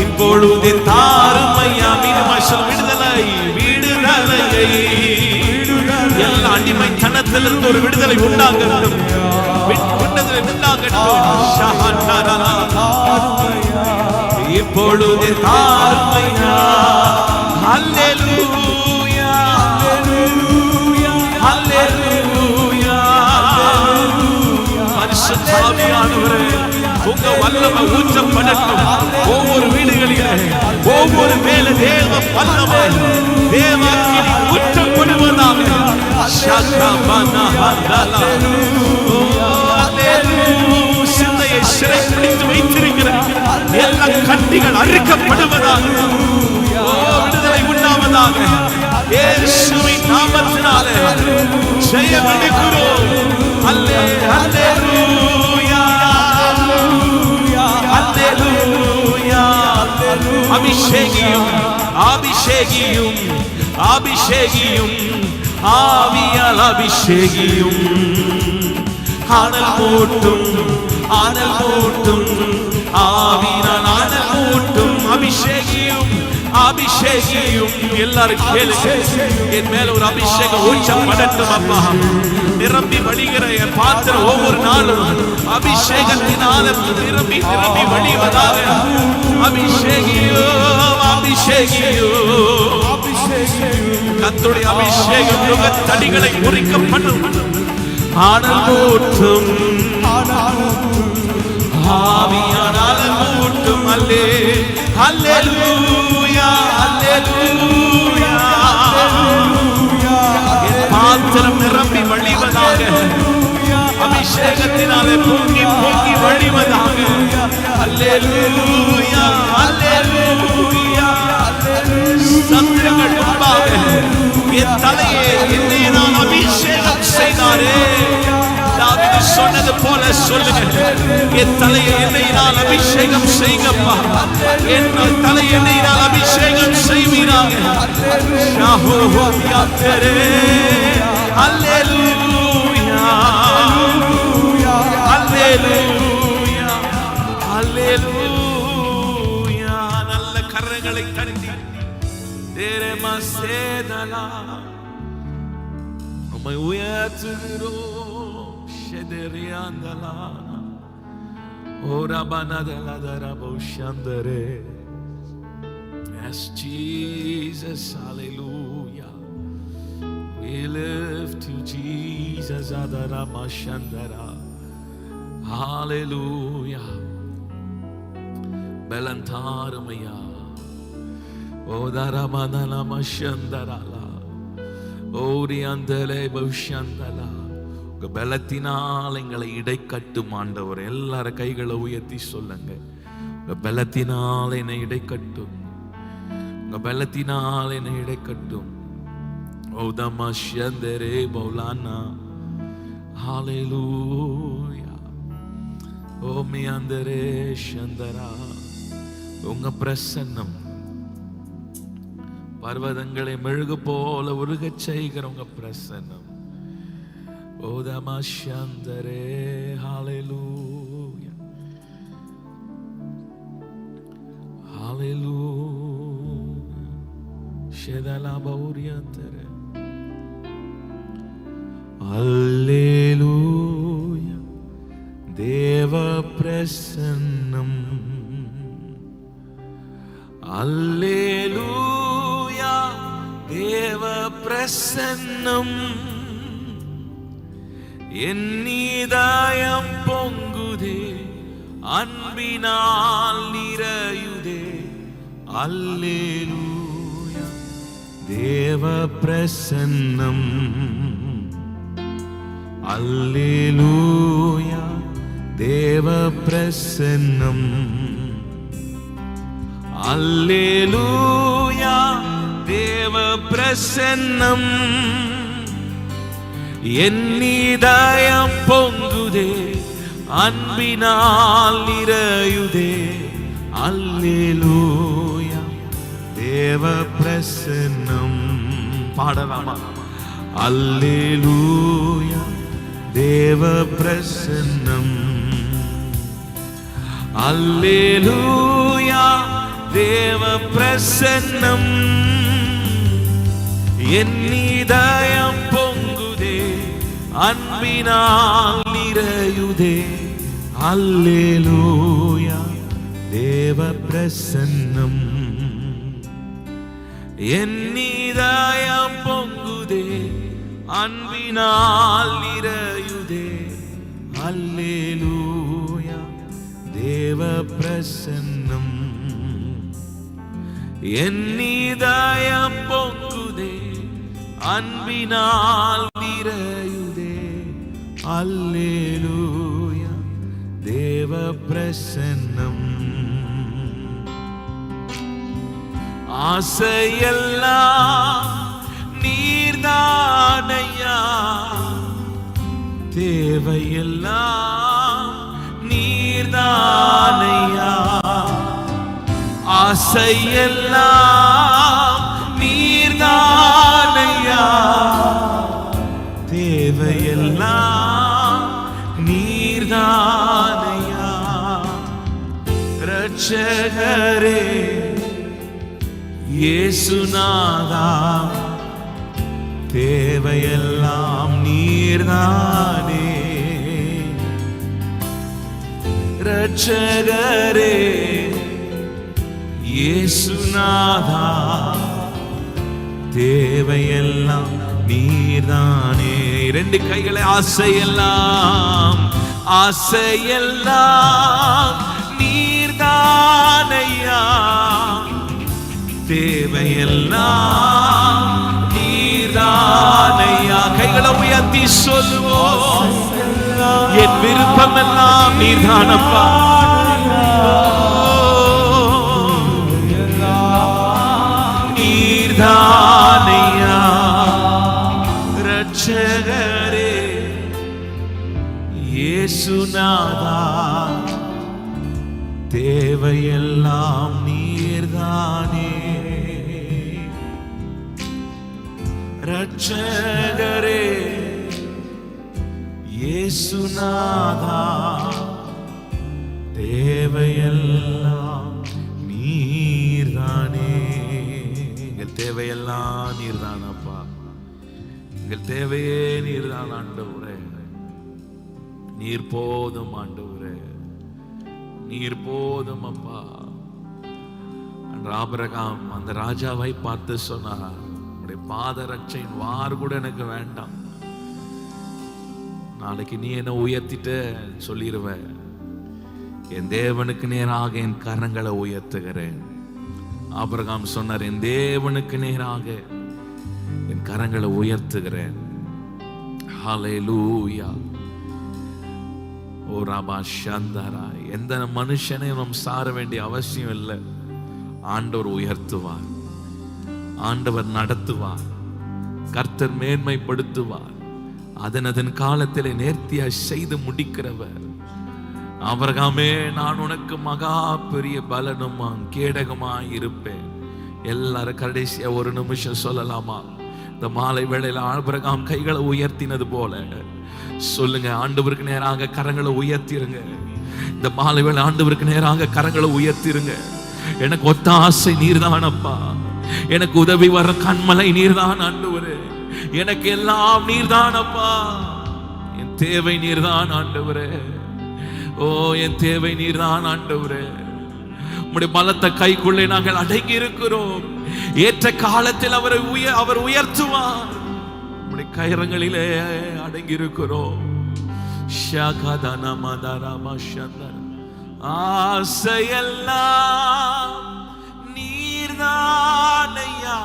இப்பொழுதே தாருமையா. மீனமாசல் விடுதலை விடுதலையை எல்லா அடிமைத்தனத்திலிருந்து ஒரு விடுதலை உண்டாகட்டும், விடுதலை உண்டாகட்டும். இப்பொழுது தாருமையா. ஹல்லேலூயா ஹல்லேலூயா ஹல்லேலூயா. பரிசுத்த ஆவியானவரே, உங்க சிந்தையை சிறைப்பிடித்து வைத்திருக்கிற எல்லா கட்டிகள் அறுக்கப்படுவதாக, விடுதலை உண்டாவதாக. இயேசுவின் நாமத்தினாலே ஜெயம் எடுக்கிறோம். அல்லேலூயா, அல்லேலூயா. அபிஷேகியும் அபிஷேகியும் அபிஷேகியும் ஆவியால் அபிஷேகியும். ஆனல் மூட்டும் ஆனல் மூட்டும் ஆவியால் ஆனல் மூட்டும். அபிஷேகியும் அபிஷேகியும். எல்லாரும் கேளுங்க, என் மேல ஒரு அபிஷேகம் ஊற்றப்படட்டும் அப்பா. நிரம்பி வழிகிற என் பாத்திரம் ஒவ்வொரு நாளும் அபிஷேகத்தினால நிரம்பி நிரம்பி வழிவதாக. அபிஷேகியோ அபிஷேகியோ. கர்த்தருடைய அபிஷேகம் நுகத்தடிகளை முறிக்க பண்ணும். ஆனல் மூட்டும் ஆவியானால் மூட்டும். அல்லே அல்லேலூயா, அல்லேலூயா. பாத்திரம் நிரம்பி வழிவதாக. அபிஷேகத்தினாலே பொங்கி பொங்கி வழிவதாக. அல்லேலூயா, அல்லேலூயா. சத்துருக்கள் முன்பாக என் தலையை என்னை நான் அபிஷேகம் செய்தாரே. தாவீது சொன்னது போல சொல்லுங்க, என் தலையை என்னை நான் அபிஷேகம் செய்யப்பா. என் தலையை என்னை நான் அபிஷேகம் செய்வீராக. அல்லேலூயா, அல்லேலூயா, அல்லேலூயா. நல்ல கரங்களை தட்டி தேரமா சேதலா உம்மை உயர்த்துகிறோம். ஷெதரியாந்தலா ஓரபனதலதரபோஷந்தரே. Yes, Jesus, hallelujah. We lift you, Jesus, adaramashandara. Hallelujah. Belantaramaya. ஓதரமதனமஷந்தரலா ஓரியந்தலே பௌஷந்தலா. உங்க பலத்தினால் எங்களை இடைக்கட்டும் ஆண்டவர். எல்லாரும் கைகளை உயர்த்தி சொல்லுங்க, உங்க பலத்தினால் என்னை இடைக்கட்டும், உங்க பலத்தினால் என்னை இடைக்கட்டும். ஓதமஷந்தரே பௌலானா. ஹalleluya. ஓமியந்தரே சந்தரா. உங்க பிரசன்னம் பர்வதங்களை மெழுகு போல உருகச் செய்கிற உங்க பிரசன்னம். ஓதமஷந்தரே. ஹalleluya, ஹalleluya. ஷெதலபௌரியந்தரே. அல்லேலூயா. தேவ பிரசன்னம். அல்லேலூயா. தேவ பிரசன்னம். என் இதயம் பொங்குதே, அன்பினால் நிறையுதே. அல்லேலூயா. தேவ பிரசன்னம். அல்லேலூயா. தேவ பிரசன்னம். அல்லேலூயா. தேவ பிரசன்னம். என் இதயம் பொங்குதே, அன்பினால் நிறையுதே. அல்லேலூயா. தேவ பிரசன்னம். பாடலாமா? அல்லேலூயா. தேவ பிரசன்னம். அல்லேலூயா. தேவ பிரசன்னம். என் இதயம் பொங்குதே, அன்பினால் நிறையுதே. அல்லேலூயா. தேவ பிரசன்னம். என் இதயம் பொங்குதே, அன்பினால் நிறையுதே. அல்லேலூயா. தேவ பிரசன்னம். என் இதயம் பொங்குதே, அன்பினால் நிறையுதே. அல்லேலூயா தேவ பிரசன்னம். ஆசையெல்லாம் நீர்தானையா, தேவையெல்லாம் நீர்தானையா. ஆசையெல்லாம் நீர்தானையா, தேவையெல்லாம் நீர்தானையா. இரட்சகரே இயேசுநாதா, தேவையெல்லாம் நீர்தானே. இரட்சகரே இயேசுநாதா, தேவையெல்லாம் நீர்தானே. இரண்டு கைகளை. ஆசையெல்லாம் ஆசையெல்லாம் நீர்தானையா, தேவையெல்லாம் நீர்தானையா. கைகளை உயர்த்தி சொல்லுவோம், என் விருப்பமெல்லாம் நீர்தானப்பா. நீர்தானையா. இரட்சகரே இயேசுநாதா, தேவையெல்லாம் நீர்தானே. இரட்சகரே இயேசுநாதா, தேவையெல்லாம் நீர்தானே. எங்கள் தேவையெல்லாம் நீர்தானப்பா. எங்கள் தேவையே நீர்தான் ஆண்டவரே. நீர் போதும் ஆண்டவரே, நீர் போதும் அப்பா. ஆபிரகாம் அந்த ராஜாவை பார்த்து சொன்னார், உடைய பாதரட்சையின் வார் கூட எனக்கு வேண்டாம், நாளைக்கு நீ என்ன உயர்த்திட்ட சொல்லிடுவ, என் தேவனுக்கு நேராக என் கரங்களை உயர்த்துகிறேன். ஆபிரகாம் சொன்னார், என் தேவனுக்கு நேராக என் கரங்களை உயர்த்துகிறேன். ஹல்லேலூயா. ஓ ராபா சந்தரா. எந்த மனுஷனையும் நாம் சார வேண்டிய அவசியம் இல்லை. ஆண்டவர் உயர்த்துவார், ஆண்டவர் நடத்துவார், கர்த்தர் மேன்மைப்படுத்துவார். அதன் காலத்திலே நேர்த்தியாய் செய்து முடிக்கிறவர். ஆபிரகாமே, நான் உனக்கு மகா பெரிய பலனுமா கேடகமாய் இருப்பேன். எல்லாரும் கடைசியா ஒரு நிமிஷம் சொல்லலாமா? இந்த மாலை வேளையில ஆபிரகாம் கைகளை உயர்த்தினது போல சொல்லுங்க, ஆண்டவருக்கு நேராக கரங்களை உயர்த்திருங்க. இந்த மாலை வேளை ஆண்டவருக்கு நேராக கரங்களை உயர்த்திருங்க. எனக்கு ஒத்தாசை நீர்தானப்பா, எனக்கு உதவி வர கண்மலை நீர்தான் ஆண்டவரே, எனக்கு எல்லாம் நீர்தானப்பா. என் தேவை நீர்தான் ஆண்டவரே. ஓ, என் தேவை நீர்தான் ஆண்டவரே. உம்முடைய பலத்த கைக்குள்ளே நாங்கள் அடங்கி இருக்கிறோம். ஏற்ற காலத்தில் அவர் உயர்த்துவார். உம்முடைய கயிறங்களிலே அடங்கி இருக்கிறோம். ஆசையெல்லாம் நீர்தானையா,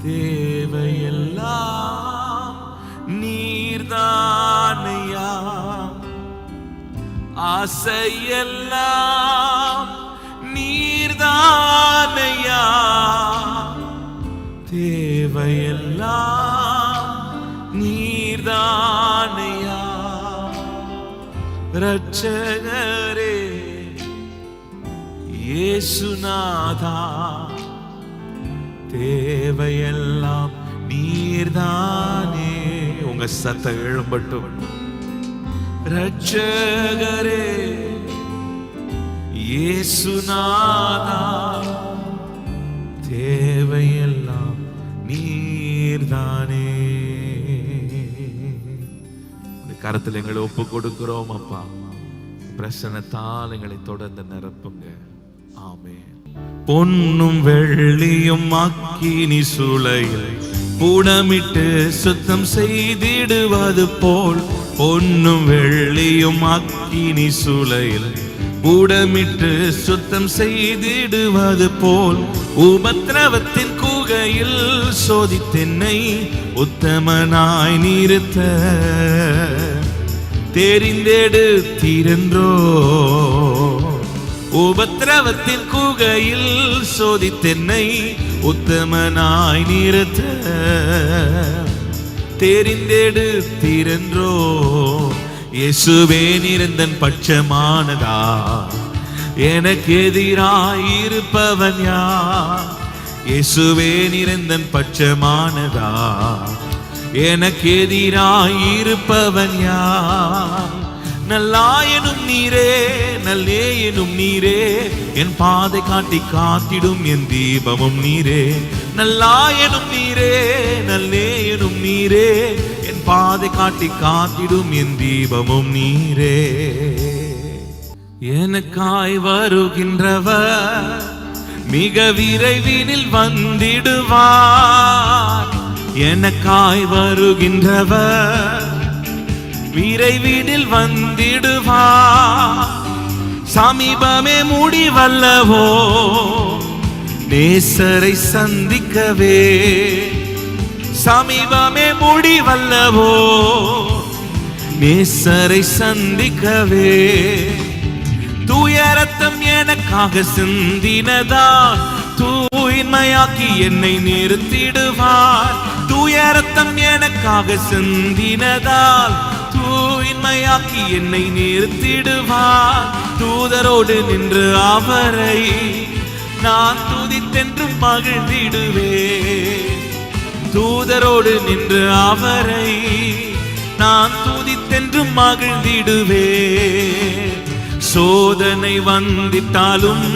தேவையெல்லாம் நீர்தானையா. ஆசையெல்லாம் நீர்தானையா, தேவையெல்லாம் நீர்தானையா. இரட்சகரே இயேசுநாதா, தேவையெல்லாம் நீர்தானே. உங்க சத்தம் எழும்பட்டும். இரட்சகரே இயேசுநாதா, தேவையெல்லாம் நீர்தானே. கரத்தில் எங்களை ஒப்பு கொடுக்கிறோம் அப்பா. பிரசன்னத்தால் எங்களை தொடர்ந்து நிரப்புங்க. ஆமென். பொன்னும் வெள்ளியும் அக்கினி சூளையில் புடமிட்டு சுத்தம் செய்திடுவது போல், பொன்னும் வெள்ளியும் அக்கினி சூளையில் புடமிட்டு சுத்தம் செய்திடுவது போல், உபத்திரவத்தின் கூக கூகையில் சோதித்தென்னை உத்தமனாய் நிறுத்த தெரிந்தெடுத்தீரென்றோ. உபத்திரவத்தின் கூகையில் சோதித்தென்னை உத்தமனாய் நிறுத்த தெரிந்தெடுத்தீரென்றோ. இயேசுவே நிரந்தன் பட்சமானதா, எனக்கு எதிராயிருப்பவன் யார்? இயேசுவே நிரந்தன் பட்சமானதா, எனக்கு எதிராயிருப்பவன் யார்? நல்லாயனும் நீரே, நல்லேயனும் நீரே, என் பாதை காட்டி காத்திடும் என் தீபமும் நீரே. நல்லாயனும் நீரே, நல்லேயனும் நீரே, என் பாதை காட்டி காத்திடும் என் தீபமும் நீரே. எனக்காய் வருகின்றவர் மிக விரைவினில் வந்திடுவார். எனக்காய் வருகின்றவர் விரைவினில் வந்திடுவார். சமீபமே முடிவல்லவோ நேசரை சந்திக்கவே. சமீபமே முடிவல்லவோ நேசரை சந்திக்கவே. தூய ரத்தம் எனக்காக சிந்தினதால் தூய்மையாக்கி என்னை நிறுத்திடுவார். தூய ரத்தம் எனக்காக சிந்தினதால் தூய்மையாக்கி என்னை நிறுத்திடுவார். தூதரோடு நின்று அவரை நான் துதித்தென்று மகிழ்ந்திடுவேன். தூதரோடு நின்று அவரை நான் துதித்தென்று மகிழ்ந்திடுவேன். சோதனை வந்திட்டாலும்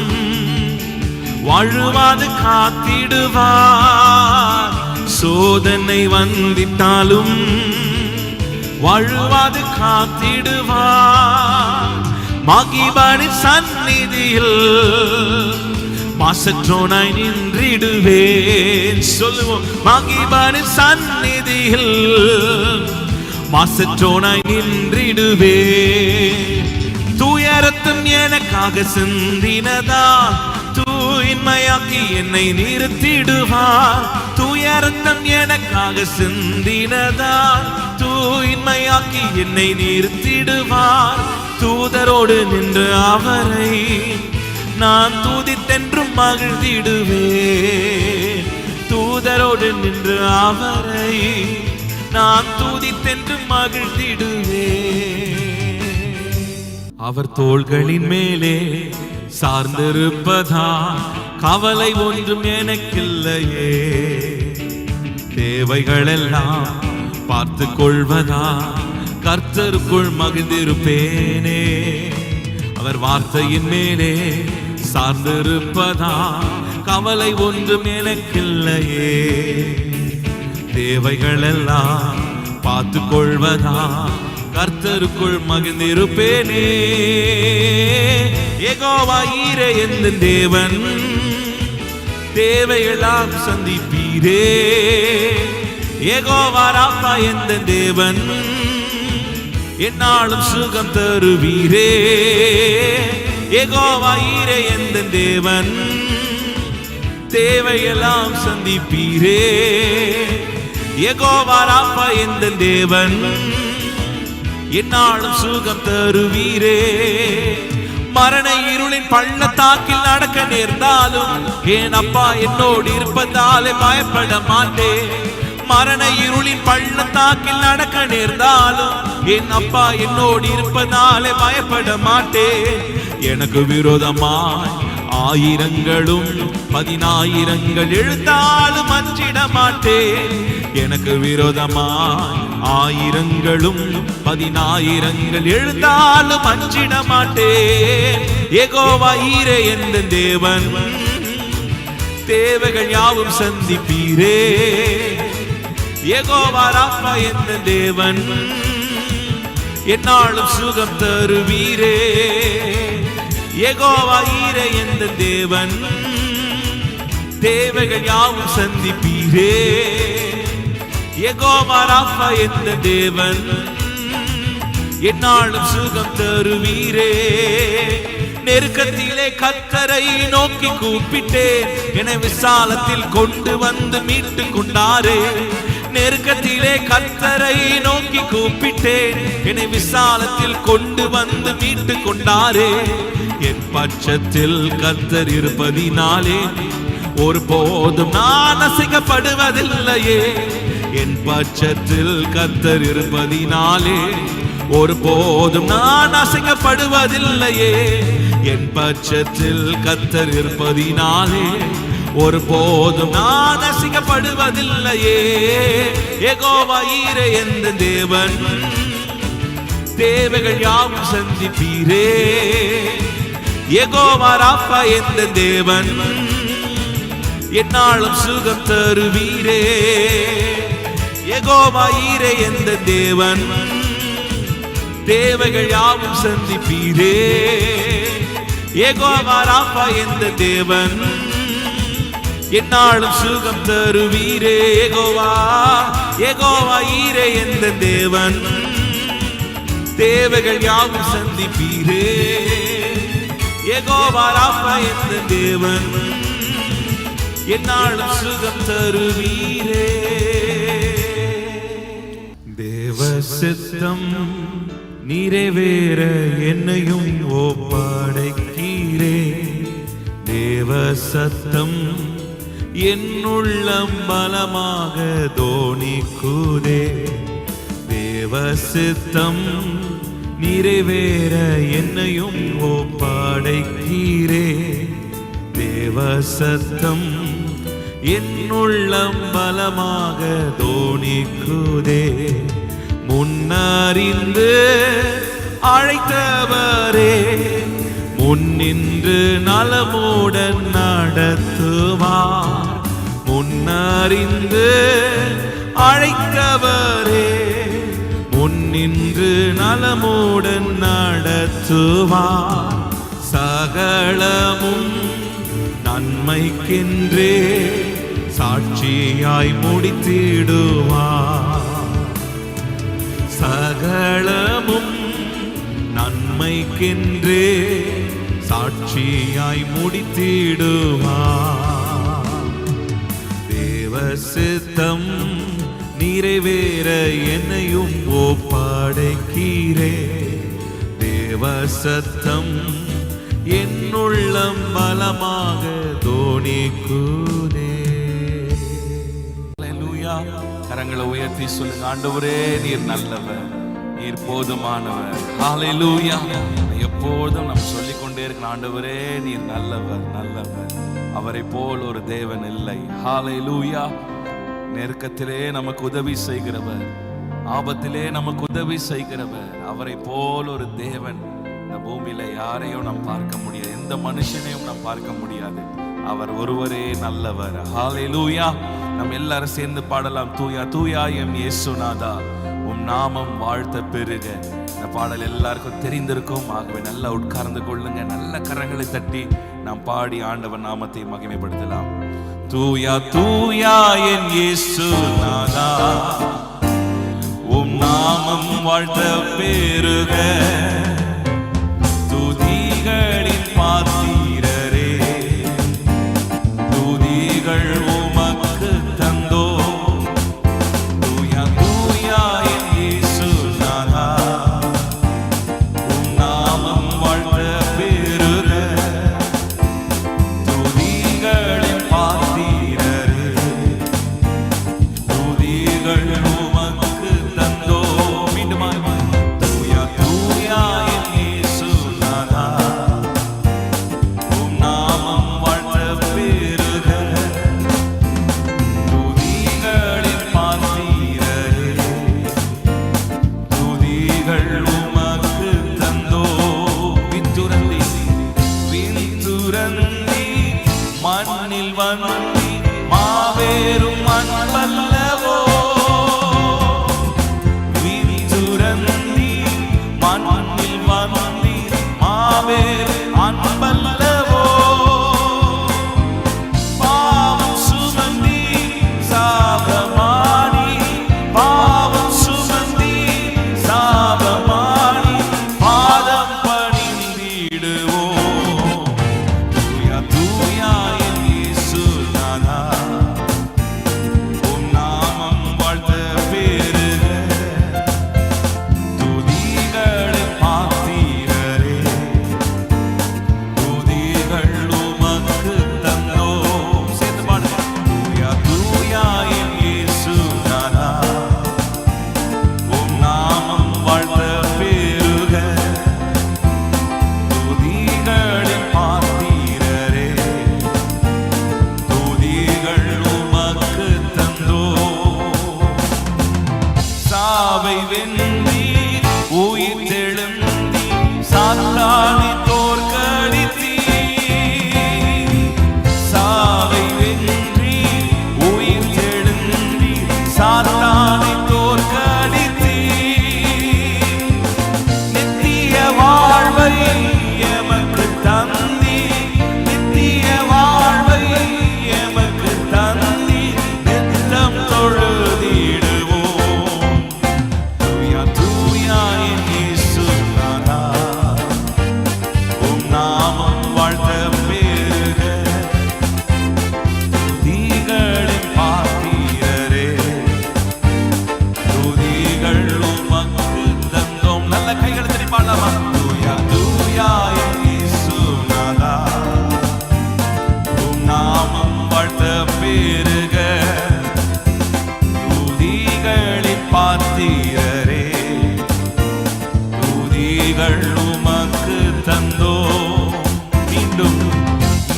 வாழுவாது காத்திடுவார். சோதனை வந்திட்டாலும் வாழுவாது காத்திடுவார். மகிபனின் சந்நிதியில் மாசற்றோனாய் நின்றிடுவேன். சொல்லுவோம், மகிபனின் சந்நிதியில் மாசற்றோனாய் நின்றிடுவேன். தூய ரத்தம் எனக்காக சிந்தினதால் தூய்மையாக்கி என்னை நிறுத்திடுவார். தூய ரத்தம் எனக்காக சிந்தினதால் தூய்மையாக்கி என்னை நிறுத்திடுவார். தூதரோடு நின்று அவரை நான் துதித்தென்றும் மகிழ்ந்திடுவேன். தூதரோடு நின்று அவரை நான் துதித்தென்று மகிழ்ந்திடுவேன். அவர் தோள்களின் மேலே சார்ந்திருப்பதா கவலை ஒன்றும் எனக்கில்லையே. தேவைகளெல்லாம் பார்த்து கொள்வதா கர்த்தருக்குள் மகிழ்ந்திருப்பேனே. அவர் வார்த்தையின் மேலே சார்ந்திருப்பதா கவலை ஒன்றும் எனக்கில்லையே. தேவைகளெல்லாம் பார்த்து கொள்வதா கர்த்தருக்குள் மகிழ்ந்திருப்பேனே. யெகோவா ஈரே எந்த தேவன், தேவையெல்லாம் சந்திப்பீரே. யெகோவா ராப்பா எந்த தேவன், என்னாலும் சுகம் தருவீரே. யெகோவா ஈரே எந்த தேவன், தேவையெல்லாம் சந்திப்பீரே. யெகோவா ராப்பா எந்த தேவன், என்னாலும் சுகம் தருவீரே. மரண இருளின் பள்ளத்தாக்கில் நடக்க நேர்ந்தாலும் என் அப்பா என்னோடு இருப்பதாலே பயப்பட மாட்டேன். மரண இருளின் பள்ளத்தாக்கில் நடக்க நேர்ந்தாலும் என் அப்பா என்னோடு இருப்பதாலே பயப்பட மாட்டேன். எனக்கு விரோதமாய் ஆயிரங்களும் 10,000 எழுந்தாலும் அஞ்சிட மாட்டேன். எனக்கு விரோதமாய் ஆயிரங்களும் 10,000 எழுந்தாலும் அஞ்சிட மாட்டேன். யெகோவா ஈரே எந்த தேவன், தேவைகள் யாவும் சந்திப்பீரே. யெகோவா ராப்பா எந்த தேவன், என்னாலும் சுகம் தருவீரே. யெகோவா ஈரே எந்த தேவன், தேவைகள் யாவும் சந்திப்பீரே. யெகோவா ராப்பா எந்த தேவன், என்னாலும் சுகம் தருவீரே. நெருக்கத்திலே கர்த்தரை நோக்கி கூப்பிட்டேன், என்னை விசாலத்தில் கொண்டு வந்து மீட்டு கொண்டாரே. நெருக்கத்திலே கர்த்தரை நோக்கி கூப்பிட்டேன், என்னை விசாலத்தில் கொண்டு வந்து மீட்டு கொண்டாரே. என் பட்சத்தில் கர்த்தர் இருப்பதினாலே ஒரு போதும் நான் அசைக்கப்படுவதில்லையே. என் பட்சத்தில் கர்த்தர் இருப்பதினாலே ஒரு போதும் நான் அசைக்கப்படுவதில்லையே. என் பட்சத்தில் கர்த்தர் இருப்பதினாலே ஒரு போதும் நான் அசைக்கப்படுவதில்லையே. யெகோவா ஈரே என்ற தேவன், தேவைகள் யாவும் சந்திப்பீரே. யெகோவா ராப்பா என்ற தேவன், என்னாலும் சுகம் தருவீரே. யெகோவா ஈரே என்ற தேவன், தேவைகள் யாவும் சந்திப்பீரே. யெகோவா ராப்பா என்ற தேவன், என்னாலும் சுகம் தருவீரே. யெகோவா ஈரே என்ற தேவன், தேவைகள் யாவும் சந்திப்பீரே. யெகோவா ராப்பா என்ற தேவன், என்னாலும் சுகம் தருவீரே. தேவ சித்தம் நிறைவேற என்னையும் ஒப்படைக்கிறே. தேவ சத்தம் என்னுள்ளம் பலமாக தோணிக்குதே. தேவ சித்தம் நிறைவேற என்னையும் ஒப்படைக்கிறே. தேவ சத்தம் என்னுள்ளம் பலமாக தோணிக்குதே. முன்னறிந்து அழைத்தவரே, முன்னின்று நலமுடன் நடத்துவார். முன்னறிந்து அழைத்தவரே, முன்னின்று நலமுடன் நடத்துவார். சகலமும் நன்மைக்கென்றே சாட்சியாய் முடித்திடுவார். சகலமும் நன்மைக்கென்றே சாட்சியாய் முடித்திடுவார். தேவ சித்தம் நிறைவேற என்னையும் ஒப்படைக்கிறே. தேவ சத்தம் என்னுள்ளம் பலமாக தோணிக்குதே. அல்லேலூயா. கரங்களை உயர்த்தி சொல்லுங்க, ஆண்டவரே நீர் நல்லவர், நீர் போதுமானவர். ஹல்லேலூயா. எப்போதும் நாம் சொல்லிக் கொண்டே இருக்கிற ஆண்டவரே நீர் நல்லவர், நல்லவர், அவரை போல் ஒரு தேவன் இல்லை. ஹல்லேலூயா. நெருக்கத்திலே நமக்கு உதவி செய்கிறவர், ஆபத்திலே நமக்கு உதவி செய்கிறவர், அவரை போல் ஒரு தேவன் இந்த பூமியில யாரையும் நாம் பார்க்க முடியாது, எந்த மனுஷனையும் நாம் பார்க்க முடியாது. அவர் ஒருவரே நல்லவர். ஹல்லேலூயா. நம்ம எல்லாரும் சேர்ந்து பாடலாம். தூயா தூயா எம் இயேசுநாதா, உம் நாமம் வாழ்த்த பெருக. இந்த பாடல் எல்லாருக்கும் தெரிந்திருக்கும். ஆகவே நல்லா உட்கார்ந்து கொள்ளுங்க, நல்ல கரங்களை தட்டி நாம் பாடி ஆண்டவர் நாமத்தை மகிமைப்படுத்தலாம். தூயா தூயா என் இயேசுநாதா, உம் நாமம் வாழ்த்த பெருக. துதிகளின் பாத்திரரே, துதிகள் உமக்கு தந்தோ. தூயா தூயா என் இயேசுநாதா, உம் நாமம் வாழ்த்த பெருக. துதிகளின் பாத்திரரே, துதிகள் உமக்கு தந்தோ. மீண்டும் தூயா தூயா துதிகள் உமக்கு தந்தோ. மீண்டும்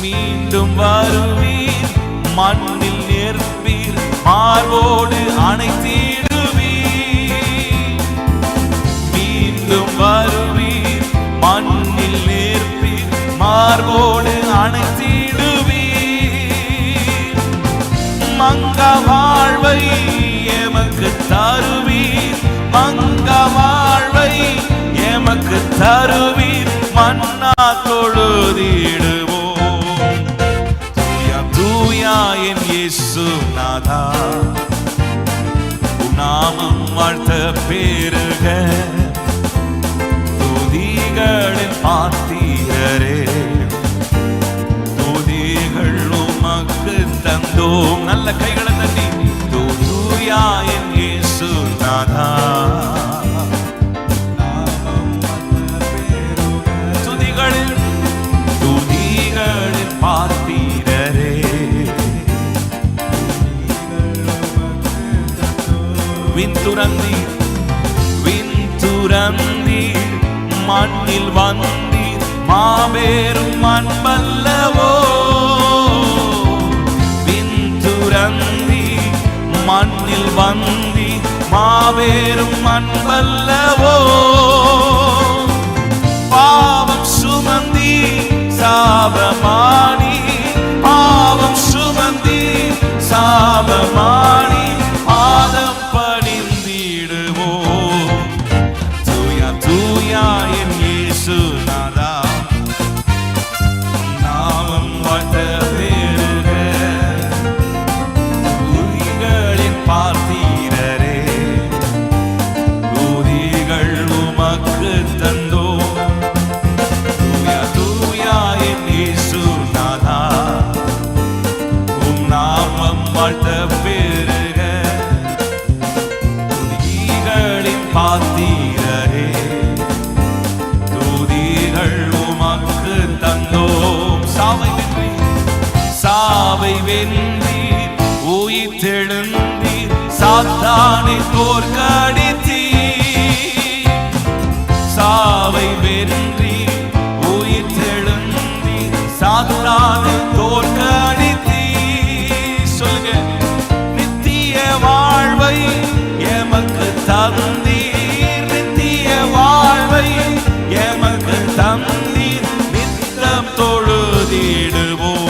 மீண்டும் வருவீர், மண்ணில் நேர்ப்பீர், மார்போடு அணைத்திடுவீர். மீண்டும் வருவீர், மண்ணில் நேர்ப்பீர், மார்போடு அணைத்திடுவீர். மங்க வாழ்வை எமக்கு தருவீர், மங்க வாழ்வை எமக்கு தருவீர். மன்னா தொழுதிடுவோம். தூயா தூயா என் இயேசுநாதா, உம் நாமம் வாழ்த்த பெருக. துதிகளின் பாத்திரரே, துதிகள் உமக்கு தந்தோம். நல்ல கைகளை தட்டி தூயா என் இயேசுநாதா, துதிகளின் பாத்திரரே, விண்துறந்தீர், விண்துறந்தீர், மண்ணில் வந்தீர், மாபெரும் அன்பல்லவோ. விண்துறந்தீர், மண்ணில் வந்தீர், மாபெரும் அன்பல்லவோ. பாவம் சுமந்தி சாபமானி, பாவம் சுமந்தி சாபமானி, பாதம் பணிந்திடுவோம். தூயா தூயா என் இயேசுநாதா, நாமம் வாழ்த்த பெருக. துதிகளின் பாத்திரரே, துதிகள் உமக்கு தந்தோ. தூயா தூயா என் இயேசுநாதா, உம் நாமம் வாழ்த்த பெருக. துதிகளின் பாத்திரரே, துதிகள் உமக்கு தந்தோம். சாவை வென்றீர், சாவை வென்றீர், உயிர்த்தெழுந்தீர், சாத்தானை தோற்கடித்தீர். சாவை வென்றீர், உயிர்த்தெழுந்தீர், சாத்தானை தோற்கடித்தீர். சொல்லுங்க. நித்திய வாழ்வை எமக்கு தந்தீர், நித்திய வாழ்வை எமக்கு தந்தீர். நித்தம் தொழுதிடுவோம்.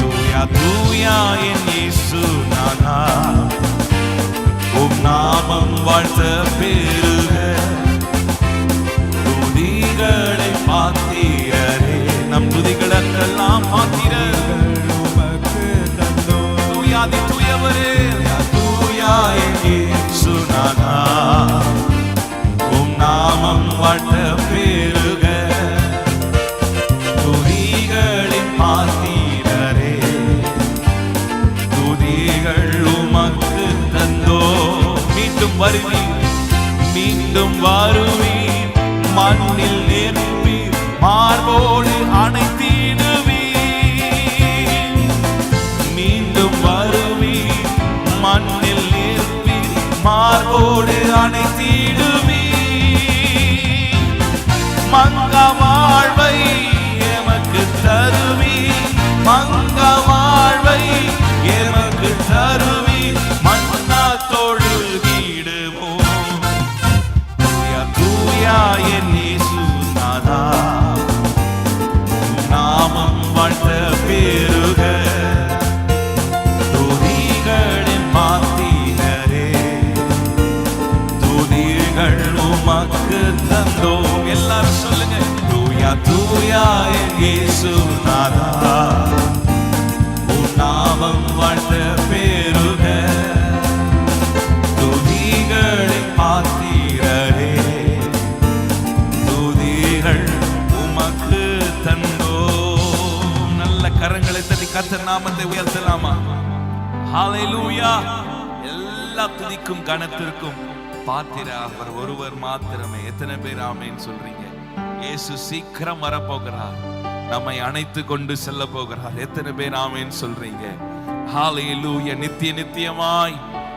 தூயா தூயா என் இயேசுநாதா, உம் நாமம் வாழ்த்த பெருக. துதிகளை பாத்திரரே, நம் துதிகளெல்லாம் பாத்திரர் உமக்கு தந்தோ. தூயாதி தூயவரே, தூயா என் இயேசுநாதா, உம் நாமம் வாழ்த்த பெருக. துதிகளின் பாத்திரரே, துதிகள் உமக்கு தந்தோ. மீண்டும் வருவீர், மீண்டும் வருவீர், மண்ணில் நேர்ப்பீர், மார்போடு அணைத்திடுவீர். மீண்டும் வருவீர், மண்ணில் நேர்ப்பீர், மார்போடு அணைத்திடுவீர். மங்க வாழ்வை எமக்கு தருவீர், மங்க வாழ்வை எமக்கு தருவீர். மன்னா தொழுதிடுவோம். தூயா தூயா என் இயேசுநாதா, நாமம் வாழ்த்த பெருக. துதிகளின் பாத்திரரே, துதிகள் உமக்கு தந்தோம். எல்லாரும் சொல்லுங்க. தூயா தூயா என் இயேசுநாதா, உம் நாமம் வாழ்த்த பெருக. துதிகளின் பாத்திரரே, துதிகள் உமக்கு தந்தோம். நல்ல கரங்களை தட்டி கர்த்தர் நாமத்தை உயர்த்தலாமா? ஹல்லேலூயா. எல்லா துதிக்கும் கனத்திற்கும் பாத்திர அவர் ஒருவர் மாத்திரமே. எத்தனை பேர் ஆமென் சொல்றீங்க? இயேசு சீக்கிரம் வரப்போகிறார், நம்மை அணைத்து கொண்டு செல்ல போகிறார். எத்தனை பேர் ஆமென் சொல்றீங்க? ஹல்லேலூயா. நித்திய நித்தியமாய்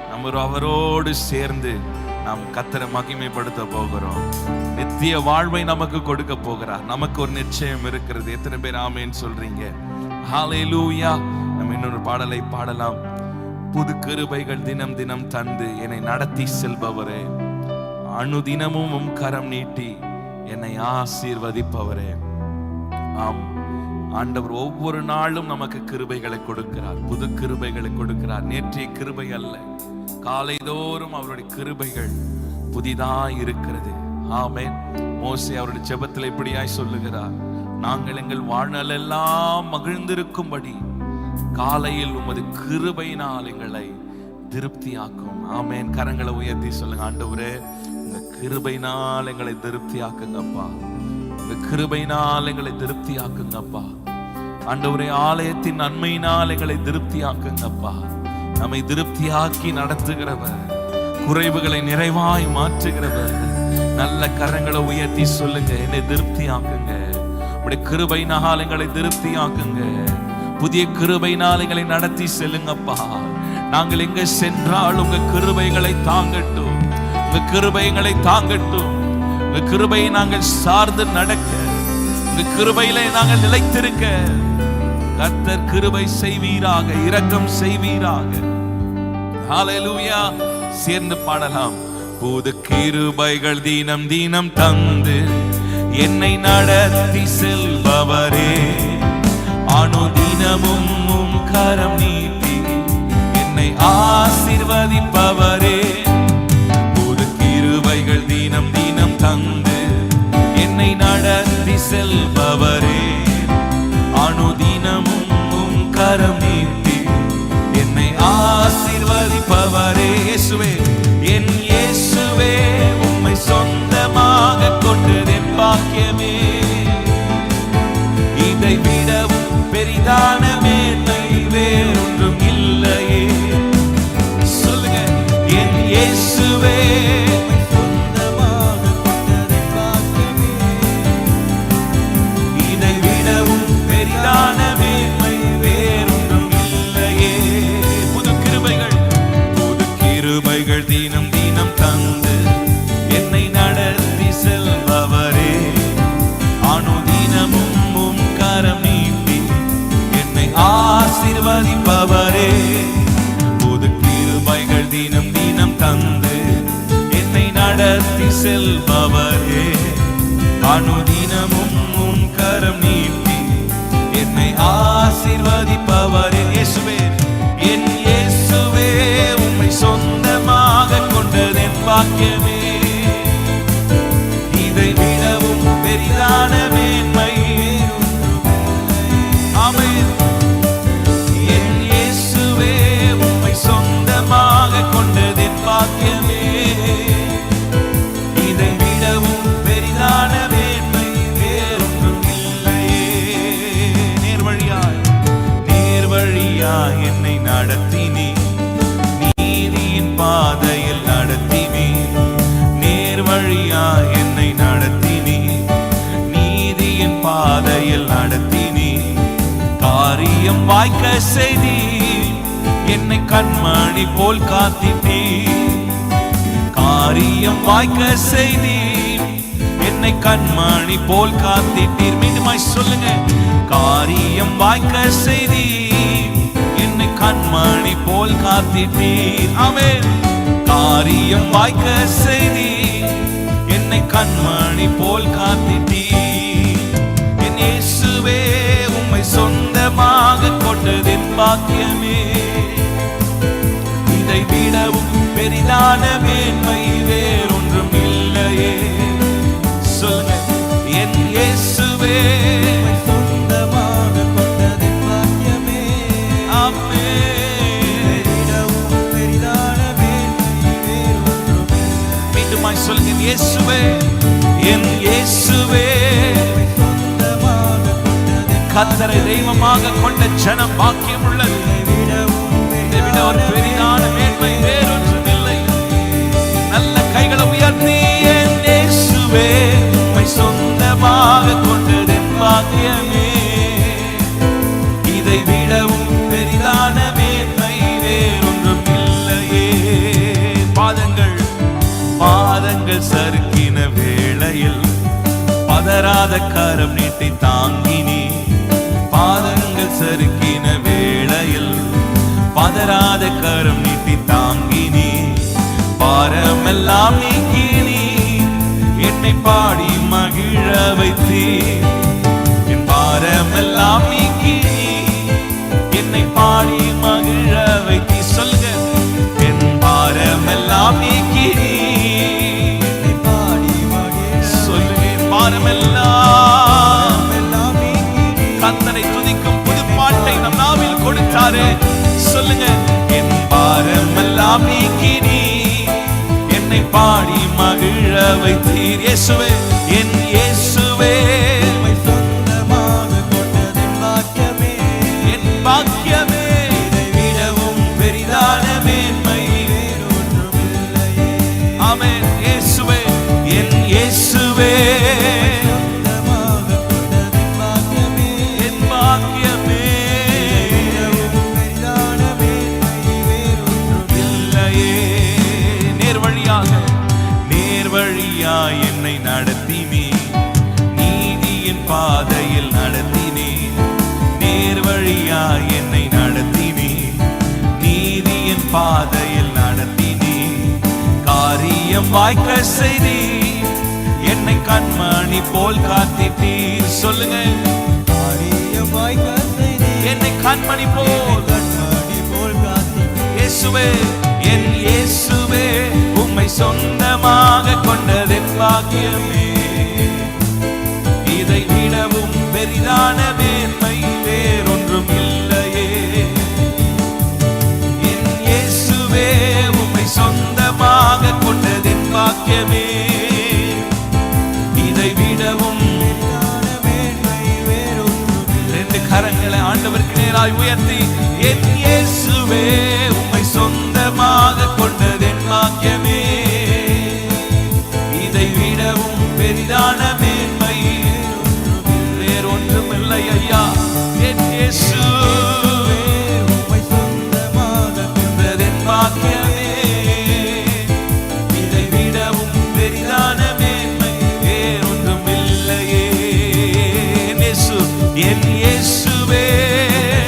நம்ம அவரோடு சேர்ந்து நாம் கர்த்தரை மகிமைப்படுத்த போகிறோம். நித்திய வாழ்வை நமக்கு கொடுக்க போகிறார். நமக்கு ஒரு நிச்சயம் இருக்கிறது. எத்தனை பேர் ஆமென் சொல்றீங்க? ஹalleluya. நம்ம இன்னொரு பாடலை பாடலாம். புது கிருபைகள் தினம் தினம் தந்து என்னை நடத்தி செல்பவரே, அனுதினமும் கரம் நீட்டி என்னை ஆசீர்வதிப்பவரே. ஆம், ஆண்டவர் ஒவ்வொரு நாளும் நமக்கு கிருபைகளை கொடுக்கிறார், புது கிருபைகளை கொடுக்கிறார். நேற்றைய கிருபை அல்ல, காலைதோறும் அவருடைய கிருபைகள் புதிதாய் இருக்கிறது. ஆமென். மோசே அவருடைய ஜெபத்தில் இப்படியாய் சொல்லுகிறார், நாங்கள் எங்கள் வாழ்நாளெல்லாம் மகிழ்ந்திருக்கும்படி காலையில் உமது கிருபையினால் எங்களை திருப்தியாக்கும். ஆமென். கரங்களை உயர்த்தி சொல்லுங்க, ஆண்டவரே உங்க கிருபையினால் எங்களை திருப்தியாக்குங்கப்பா, உங்க கிருபையினால் எங்களை திருப்தியாக்குங்கப்பா. ஆண்டவரே ஆலயத்தின் நன்மையினால் எங்களை திருப்தியாக்குங்கப்பா. நம்மை திருப்தியாக்கி நடத்துகிறவர், குறைவுகளை நிறைவாய் மாற்றுகிறவர். நல்ல கரங்களை உயர்த்தி சொல்லுங்க, என்னை திருப்தியாக்குங்க, உடைய கிருபையினால் எங்களை திருப்தியாக்குங்க, புதிய கிருபையினால் எங்களை நடத்தி செல்லுங்கப்பா. நாங்கள் எங்க சென்றால் உங்க கிருபைகளை தாங்கட்டும், உங்க கிருபைகளை தாங்கட்டும். உங்க கிருபையை நாங்கள் சார்ந்து நடக்க, உங்க கிருபையிலே நாங்கள் நிலைத்திருக்க கர்த்தர் கிருபை செய்வீராக, இரக்கம் செய்வீராக. ஹalleluya. சேர்ந்து பாடலாம். புது கிருபைகள் தினம் தினம் தந்து என்னை நடத்தி செல்பவரே, அனுதினமும் கரம் நீட்டி என்னை ஆசீர்வதிப்பவரே. புது கிருபைகள் தினம் தினம் தந்து என்னை நடத்தி செல்பவரே, அனுதினமும் கரம் நீட்டி என்னை ஆசீர்வதிப்பவரே. இயேசுவே, என் இயேசுவே, உம்மை சொந்தமாக கொண்டதென் பாக்கியமே. இதை விடவும் பெரிதான மேன்மை வேறொன்றும் இல்லையே. சொல்லுங்க, என் இயேசுவே, சொந்தமாக கொண்டதென் பாக்கியமே. இதை விடவும் பெரிதான மேன்மை வேறொன்றும் இல்லையே. புது கிருபைகள், புது கிருபைகள் தினம் தினம் தந்து என்னை நடத்தி செல்பவரே, அனுதினமும் கரம் நீட்டி என்னை ஆசீர்வதிப்பவரே. புது கிருபைகள் தினம் தினம் தந்து என்னை நடத்தி செல்பவரே, அனுதினமும் கரம் நீட்டி என்னை ஆசீர்வதிப்பவரே. இயேசுவே, என் இயேசுவே, உம்மை சொந்தமாக கொண்டதென் பாக்கியமே. இதை விடவும் பெரிதான மேன்மை. ஆமென். என் இயேசுவே, உம்மை சொந்தமாக கொண்டதென் பாக்கியமே. இதை விடவும் பெரிதான மேன்மை வேறொன்றும் இல்லையே. நேர்வழியாய், நேர்வழியாய் என்னை நடத்தினீ, நீதியின் பாதையில் நடத்தினீ. நேர்வழியாய் என்னை நடத்தினீ, நீதியின் பாதையில் நடத்தினீ. காரியம் வாய்க்க செய்தி என்னை கண்மணி போல் காத்திட்டீ. காரியம் வாய்க்க செய்தி என்னை கண்மணி போல் காத்திட்டீர். மீண்டுமாய் சொல்லுங்க, காரியம் வாய்க்க செய்தி என்னை கண்மணி போல் காத்திட்டீர். ஆமென். காரியம் வாய்க்க செய்தி என்னை கண்மணி போல் காத்திட்டீர். என் இயேசுவே, உம்மை சொந்தமாக கொண்டதென் பாக்கியமே. இதை விடவும் பெரிதான மேன்மை வேறொன்றும் இல்லையே. சொல்லுங்க, என் இயேசுவே, சொந்தமாக கொண்டதென் பாக்கியமே. ஆமென். விடவும் பெரிதான மேன்மை வேறொன்றும் இல்லை. மீண்டுமாய் சொல்லுங்க, இயேசுவே, என் இயேசுவே, சொந்தமாக கொண்டதென் கர்த்தரை தெய்வமாக கொண்ட ஜனம் பாக்கியம் உள்ளது. இதை விட ஒரு பெரிதான மேன்மை வேறொன்றும் இல்லை. நல்ல கைகளை உயர்த்தி, என் இயேசுவே, உம்மை சொந்தமாக கொண்டதென் பாக்கியமே. இதை விடவும் பெரிதான மேன்மை வேறொன்றும் இல்லையே. பாதங்கள் பாதங்கள் சறுக்கின வேளையில் பதறாத கரம் நீட்டி தாங்கினே. பாதங்கள் சறுக்கின வேளையில் பதறாத கரம் நீட்டி தாங்கினே. பாரமெல்லாம் நீக்கினே, என்னை பாடி மகிழ வைத்தீர். என் பாரமெல்லாம் நீக்கினே, என்னை பாடி மகிழ வைத்தீர். சொல்லுங்க, என் பாரமெல்லாம் நீக்கினே, என்னை பாடி மகிழ. சொல்லுங்க, பாரமெல்லாம் கர்த்தரை துதிக்கும் புது பாட்டை நம் நாவில் கொடுத்தாரு. சொல்லுங்க, என் பாரமெல்லாம் நீக்கினே, என்னை பாடி மகிழ வைத்தீர். இயேசுவே, என் இயேசுவே, சொந்தமாக கொண்டது பாக்கியமே, என் பாக்கியமே. இதை விடவும் பெரிதான மேன்மை வேறொன்றுமில்லையே. ஆமென். இயேசுவே, என் இயேசுவே, சொந்தமாக கொண்டது பாக்கியமே, என் பாக்கியமே. பெரிதான மேன்மை வேறொன்றுமில்லையே. நேர்வழியாய் என்னை நடத்தினே, நீதியின் பாதையில் நடத்தினே. நேர்வழியாய் என்னை நடத்தினே, நீதியின் பாதையில் நடத்தினே. காரியம் வாய்க்க செய்தி, என்னை கண்மணி போல் காத்திட்டீர். சொல்லுங்க, காரியம் வாய்க்க செய்தி, என்னை கண்மணி போல் காத்திட்டீர். இயேசுவே, என் இயேசுவே, உம்மை சொந்தமாக கொண்டதென் பாக்கியமே. இதை விடவும் பெரிதான மேன்மை வேறொன்றும் இல்லையே. என் இயேசுவே, உம்மை சொந்தமாக கொண்டதென் பாக்கியமே. இதை விடவும் பெரிதான மேன்மை வேறொன்றும். ரெண்டு கரங்களை ஆண்டவருக்கு நேராய் உயர்த்தி, என் இயேசுவே, உம்மை சொந்தமாக கொண்டதென் பாக்கியமே. இதை விடவும் பெரிதான மேன்மை வேறொன்றும் இல்லை ஐயா. என் இயேசுவே, உம்மை சொந்தமாக கொண்டதென் பாக்கியமே. இதை விடவும் பெரிதான மேன்மை வேறொன்றும் இல்லையே. என் இயேசுவே,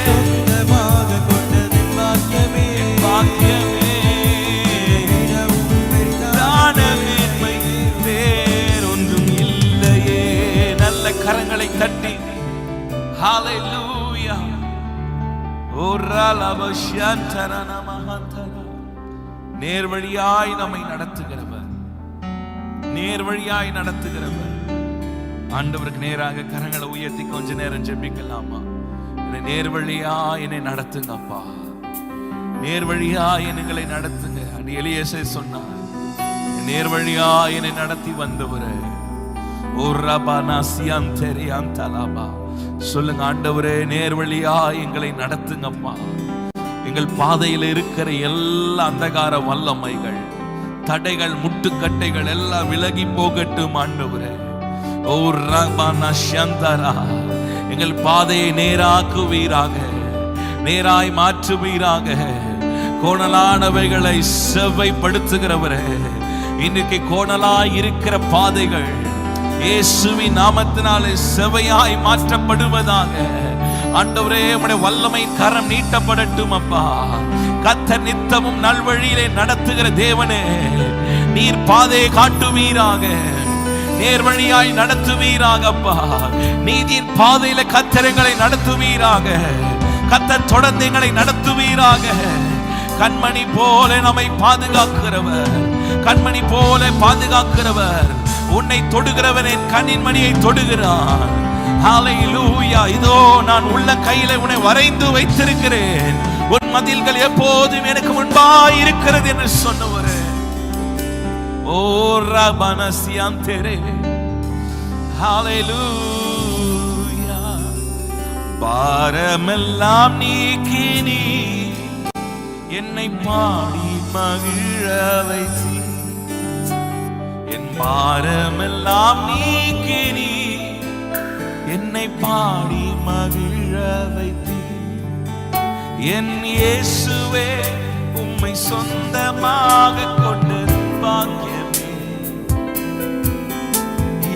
சொந்தமாக கொண்டதென் பாக்கியமே, பாக்கியமே. கரங்களை தட்டி ஹalleluya. நேர்வழியாய் நம்மை நடத்துகிறவர், நேர்வழியாய் நடத்துகிறவர். ஆண்டவருக்கு நேராக கரங்களை உயர்த்தி கொஞ்ச நேரம் ஜெபிக்கலாமா? என்னை நேர்வழியாய் என்னை நடத்துங்கப்பா, நேர்வழியாய் எங்களை நடத்துங்க. அடி எலியேசே சொன்னார், நேர்வழியாய் என்னை நடத்தி வந்தவரே. சொல்லுங்க, ஆண்டவரே நேர்வழியா எங்களை நடத்துங்கப்பா. எங்கள் பாதையில் இருக்கிற எல்லா அந்தகார வல்லமைகள், தடைகள், முட்டுக்கட்டைகள் எல்லாம் விலகி போகட்டும் ஆண்டவரே. ஓ ரபானா ஷந்தரா, எங்கள் பாதையை நேராக்குவீராக, நேராய் மாற்றுவீராக. கோணலானவைகளை செவ்வைப்படுத்துகிறவரே, இன்னைக்கு கோணலாய் இருக்கிற பாதைகள் இயேசுவின் நாமத்தினாலே செவையாய் மாற்றப்படுவதாக. ஆண்டவரே, உம்முடைய வல்லமையின் கரம் நீட்டப்படட்டும் அப்பா. கர்த்தர் நித்தமும் நல்வழியிலே நடத்துகிற தேவனே, நீர் பாதையை காட்டுவீராக, நேர்வழியாய் நடத்துவீராக அப்பா. நீதியின் பாதையில கர்த்தர் எங்களை நடத்துவீராக. கர்த்தர் தொடர்ந்து எங்களை நடத்துவீராக. கண்மணி போல நம்மை பாதுகாக்கிறவர், கண்மணி போல பாதுகாக்கிறவர். உன்னை தொடுகிறவன் என் கண்ணின் மணியை தொடுகிறான். ஹalleluya. இதோ நான் உள்ள கையில உன்னை வரைந்து வைத்திருக்கிறேன், உன் மதில்கள் எப்போதும் எனக்கு முன்பாய் இருக்கிறது என்று சொன்னவரே. ஓ ரபனசியாந்தரே, ஹalleluya. பாரமெல்லாம் நீக்கினீ, என்னை பாடி மகிழ வைத்தீர். என் பாரமெல்லாம் நீக்கினீ, என்னை பாடி மகிழ வைத்தீர். என் இயேசுவே, உம்மை சொந்தமாக கொண்டது பாக்கியமே.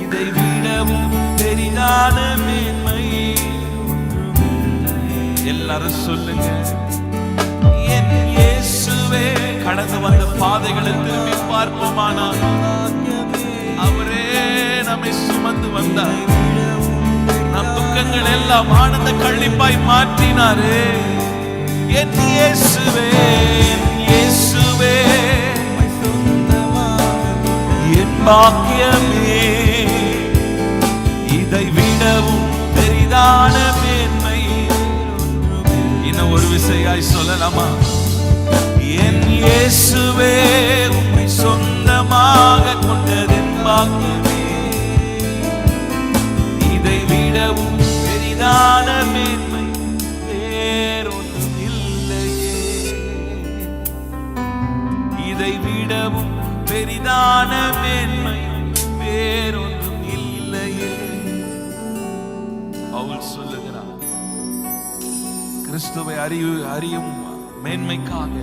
இதை விடவும் பெரிதான மேன்மை எல்லாரும் சொல்லுங்க. என் இயேசுவே. கடந்து வந்த பாதைகளை திரும்பி பார்ப்போமானால் அவரே நம்மை சுமந்து வந்தார். நம் துக்கங்கள் எல்லாம் ஆனந்த கள்ளிப்பாய் மாற்றினாரே. என் இயேசுவே, என் இயேசுவே, என் பாக்கியமே, இதை விடவும் பெரிதான மேன்மை. இன்னும் ஒரு விசையாய் சொல்லலாமா? என் இயேசுவே, உம்மை சொந்தமாக கொண்டதென் பாக்கியமே, இதை விடவும் பெரிதான மேன்மை வேறொன்றும் இல்லையே. இதை விடவும் பெரிதான மேன்மை வேறொன்றும் இல்லையே. பவுல் சொல்லுகிறார், கிறிஸ்துவை அறியும் மேன்மைக்காக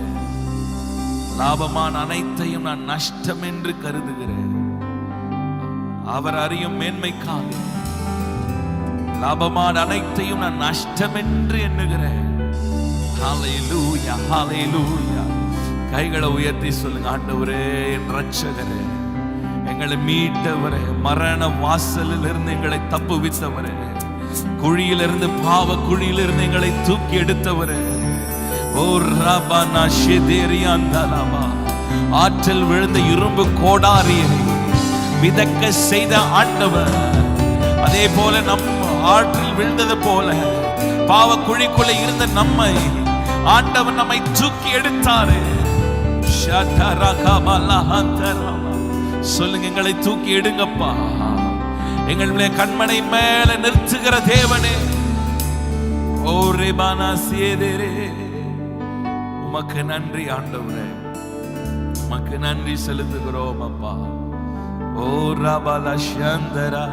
லாபமான அனைத்தையும் நான் நஷ்டம் என்று கருதுகிறேன். அவர் அறியும் மேன்மைக்காக லாபமான அனைத்தையும் நான் நஷ்டம் என்று எண்ணுகிறேன். ஹல்லேலூயா, ஹல்லேலூயா. கைகளை உயர்த்தி சொல்லுங்க. ஆண்டவரே, என் இரட்சகரே, எங்களை மீட்டவரே, மரண வாசலில் இருந்து எங்களை தப்புவித்தவரே, குழியிலிருந்து பாவ குழியிலிருந்து எங்களை தூக்கி எடுத்தவரே, ஓ ரபனா ஷெதேரியாந்தலாமா, ஆற்றல் விழுந்த இரும்பு கோடாரியை மிதக்க செய்த ஆண்டவர், அதே போல நம் ஆற்றில் விழுந்தது போல பாவ குழிக்குள்ள இருந்த நம்மை ஆண்டவர் நம்மை தூக்கி எடுத்தாரு. சொல்லுங்க, எங்களை தூக்கி எடுங்கப்பா. எங்களுடைய கண்மனை மேல நிறுத்துகிற தேவனே, ஓ ரெபானா சேதேரே, உமக்கு நன்றி ஆண்டவரே, உமக்கு நன்றி செலுத்துகிறோம் அப்பா. ஓ ரபாலா சந்தரா,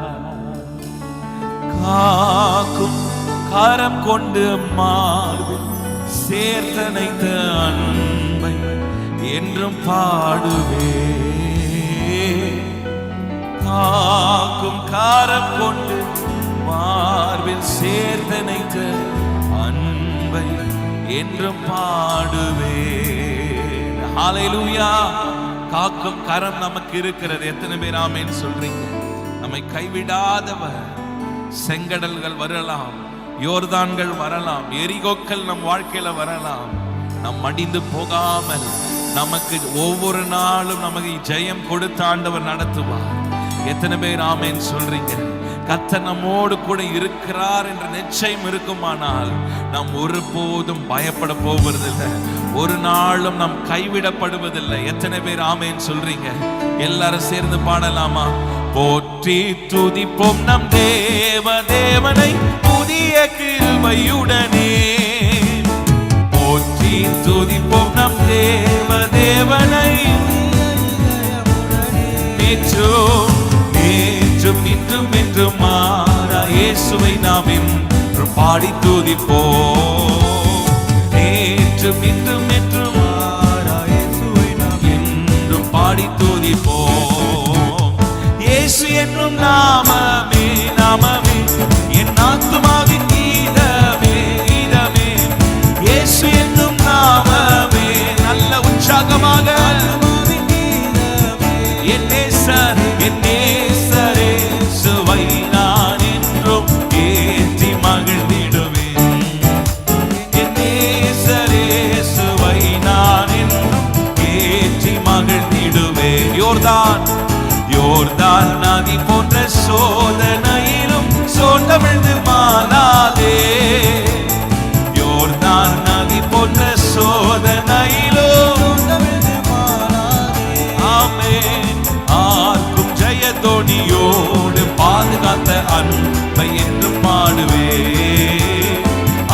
காக்கும் கரம் கொண்டு மார்பில் சேர்த்தனைத்த அன்பை என்றும் பாடுவே. காக்கும் கரம் கொண்டு மார்பில் சேர்த்தனைத்த அன்பை என்றும் பாடுவே. ஹல்லேலூயா. காக்கும் கரம் நமக்கு இருக்கிறது. எத்தனை பேர் ஆமென் சொல்றீங்க? நம்மை கைவிடாதவர். செங்கடல்கள் வரலாம், யோர்தான்கள் வரலாம், எரிகோக்கள் நம் வாழ்க்கையில வரலாம், நம் மடிந்து போகாமல் நமக்கு ஒவ்வொரு நாளும் நமக்கு ஜெயம் கொடுத்த ஆண்டவர் நடத்துவார். எத்தனை பேர் ஆமென் சொல்றீங்க? கர்த்தர் நம்மோடு கூட இருக்கிறார் என்ற நிச்சயம் இருக்குமானால் நாம் ஒருபோதும் பயப்பட போவதில்லை, ஒரு நாளும் நாம் கைவிடப்படுவதில்லை. எத்தனை பேர் ஆமென் சொல்றீங்க? எல்லாரும் சேர்ந்து பாடலாமா? போற்றி துதிப்போம் நம் தேவனை புதிய கிருபையுடனே. போற்றி துதிப்போம் நம் தேவனை நேற்றும் இன்றும் என்றும் மாறா இயேசுவை நாம் என்று பாடி துதிப்போம். நேற்றும் இன்றும் என்றும் மாறா இயேசுவை நாம் என்றும் பாடி துதிப்போம். இயேசு என்னும் நாமமே நாமமே என் ஆத்துமாவின் கீதமே கீதமே. இயேசு என்னும் நாமமே நல்ல உற்சாகமாக என் நேசரே சுவை நான் என்றும் ஏற்றி மகிழ்ந்திடுவேன். என் நேசரே சுவை நான் என்றும் ஏற்றி மகிழ்ந்திடுவேன். யோர்தான் நதி போன்ற சோதனையிலும் சோர்ந்தவிழ்ந்து மாறாதே. யோர்தான் நதி போன்ற சோதனையிலும் ஆமென். ஆர்க்கும் ஜெயத்தோனியோடு பாதுகாத்த அன்பை என்று பாடுவே.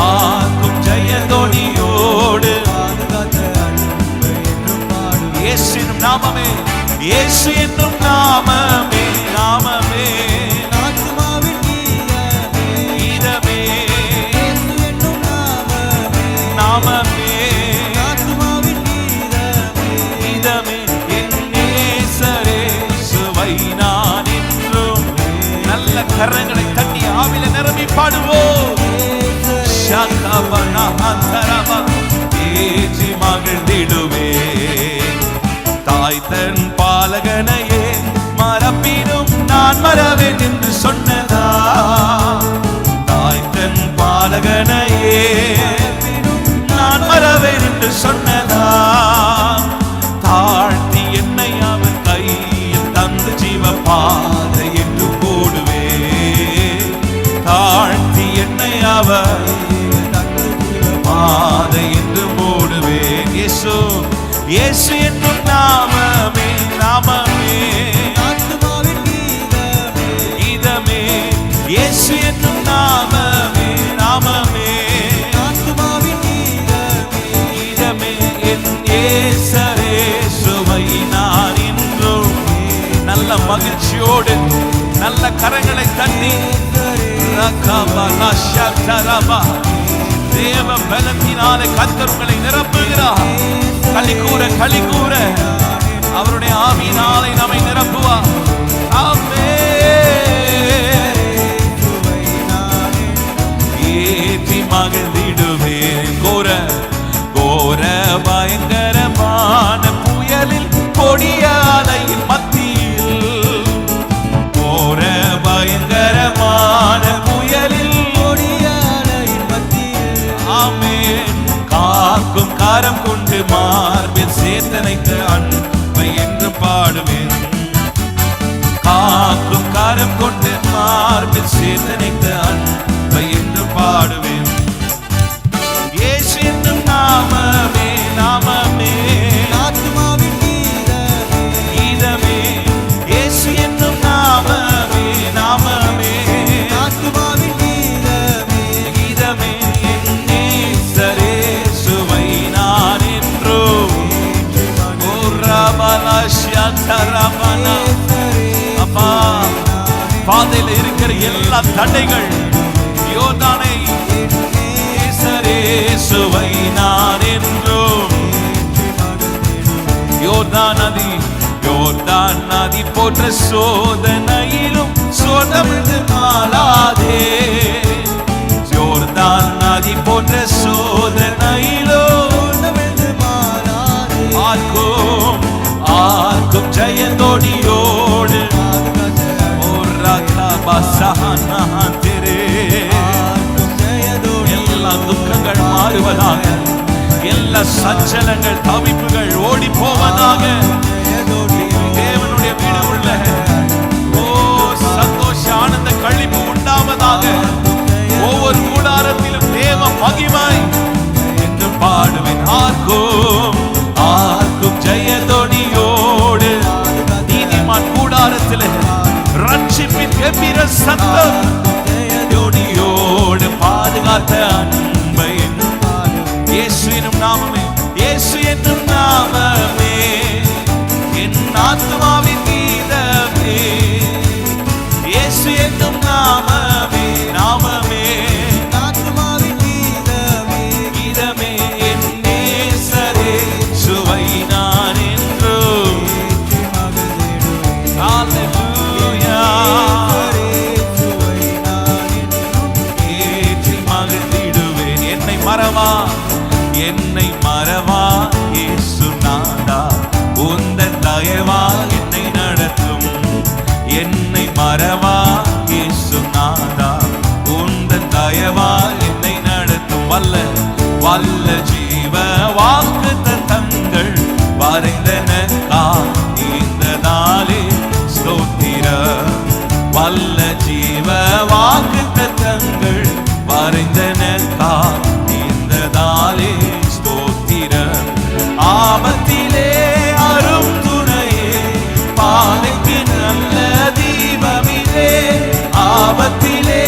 ஆர்க்கும் ஜெயத்தோனியோடு பாதுகாத்த அன்பை என்று பாடுவே. இயேசு என்னும் நாமமே, இயேசு என்னும் நாமமே நாமமே ஆத்துமாவின் கீதமே. இயேசு என்னும் நாமமே நாமமே ஆத்துமாவின் கீதமே. என் நேசரே சுவை நான் என்றும் பாடுவோம். ஏற்றி மகிழ்ந்திடுவே தாய் தன் பாலகனையே மறப்பினும் நான் மறவேன் என்று சொன்னதா. தாய் தன் பாலகனையே நான் மறவேன் என்று சொன்னதா. தாழ்த்தி என்னை அவன் கையில் தந்து ஜீவ பாதை என்று போடுவே. தாழ்த்தி என்னை அவர் பாதை என்று போடுவேன். இயேசு இயேசு என்னும் நாமமே நாமமே ஆத்துமாவின் கீதமே. இயேசு என்னும் நாமமே நாமமே ஆத்துமாவின் கீதமே. என் இயேசுவை நான் இன்றும் நல்ல மகிழ்ச்சியோடு நல்ல கரங்களை தட்டி தேவ பலத்தினாலே கர்த்தர் உங்களை நிரப்புகிறார். களிகூர களிகூர அவருடைய ஆவியினாலே நம்மை நிரப்புவார். ஏற்றி மகிழ்ந்திடுவேன். கோர கோர பயங்கரமான புயலில் கொடிய அலையின் மத்தியில். கோர பயங்கரமான புயலில் காக்கும் காரம் கொண்டு மார்பில் சேத்தனைக்கு அன்பை என்று பாடுவேன். காக்கும் காரம் கொண்டு மார்பில் சேத்தனைக்கு அன்பை என்று பாடுவேன். இயேசு என்னும் நாமமே நாமமே ஆத்துமாவின் கீதமே. இயேசு என்னும் நாமமே நாமமே ஆத்துமாவின் கீதமே. அப்பா பாதையில் இருக்கிற எல்லா தடைகள் யோர்தானை சுவை நான் என்றும் யோர்தான் நதி போன்ற சோதனையிலும் சோதமிழ்ந்து மாளாதே. யோர்தான் நதி போன்ற சோதனையிலும் ஆர்க்கும் ஆர்க்கும் ஜெயந்தோடியோடு எல்லா துக்கங்கள் மாறுவதாக. எல்லா சஞ்சலங்கள் தவிப்புகள் ஓடி போவதாக. தேவனுடைய வீடு உள்ள சந்தோஷ ஆனந்த கழிப்பு உண்டாவதாக. ஒவ்வொரு கூடாரத்திலும் தேவ மகிமை என்று பாடுவேன். ஆர்க்கும் ஆர்க்கும் ஜெயதொனியோடு நீதிமான் கூடாரத்தில் ரட்சிப்பின் கம்பீர சத்தம் ஜோடியோடு பாதுகாத்த அன்பை. இயேசு என்னும் நாமமே இயேசு என்னும் நாமமே என் ஆத்துமாவின் கீதமே. இயேசு என்னும் நாமமே நாமமே ஆத்துமாவின் கீதமே. என் நேசரே சுவை நான் என்றும். ஹல்லேலூயா. ஏற்றி மகிழ்ந்திடுவேன். என்னை மறவா இயேசு நாதா உந்தன் தயவா என்னை நடத்தும். என்னை மறவா இயேசு நாதா உந்தன் தயவா என்னை நடத்தும். வல்ல வல்ல ஜீவ வாக்கு தத்தங்கள் வரைந்தனக்கா இந்த நாளே ஸ்தோத்திரம். வல்ல ஜீவ வாக்கு தத்தங்கள் வரைந்தனக்கா இந்த நாளே ஸ்தோத்திரம். ஆபத்திலே அரும் துணையே பாதைக்கு நல்ல தீபமிலே. ஆபத்திலே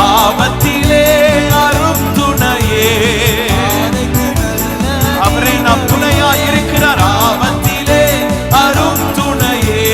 ஆபத்திலே அரும் துணையே. அவரை நாம் துணையா இருக்கிறார். ஆபத்திலே அரும் துணையே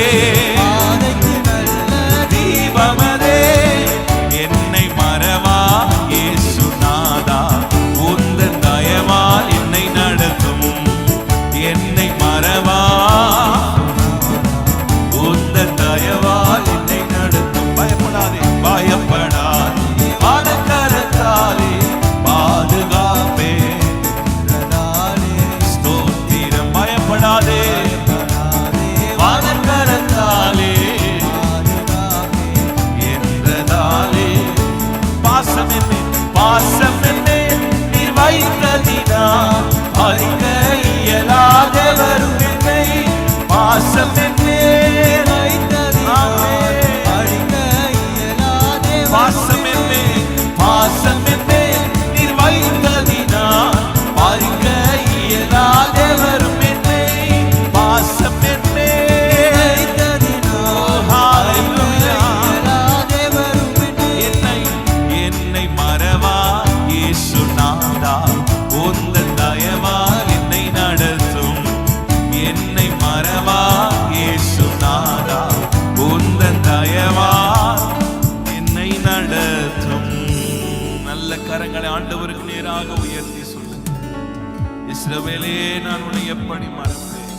இஸ்ரவேலே நான் உன்னை எப்படி மறப்பேன்?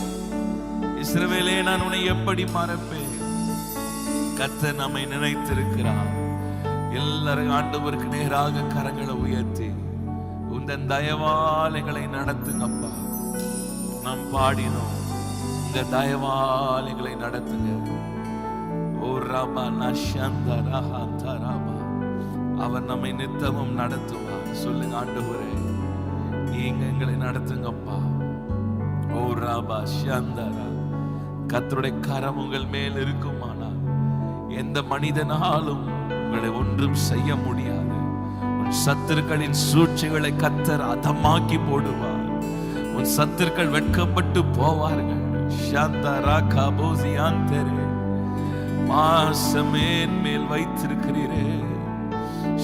இஸ்ரவேலே நான் உன்னை எப்படி மறப்பேன்? கர்த்தர் நம்மை நினைத்திருக்கிறார். எல்லாரும் ஆண்டவருக்கு நேராக கரங்களை உயர்த்தி உந்தன் தயவால் எங்களை நடத்துங்கப்பா. நாம் பாடினோம், இந்த தயவால் எங்களை நடத்துங்க. ஓ ராபா நஷந்தரா ஹந்தராபா, அவர் நம்மை நித்தமும் நடத்துவார். சொல்லுங்க, ஆண்டவரே நீங்க எங்களை நடத்துங்கப்பா. ஓ ராபா ஷந்தரா, கர்த்தருடைய கரம் உங்கள் மேல் இருக்குமானால் எந்த மனிதனாலும் உங்களை ஒன்றும் செய்ய முடியாது. உன் சத்துருக்களின் சூழ்ச்சிகளை கர்த்தர் அதமாக்கி போடுவார். உன் சத்துருக்கள் வெட்கப்பட்டு போவார்கள். ஷந்தரா கபோசியாந்தரே, மாசமேன் மேல் வைத்திருக்கிறீரே.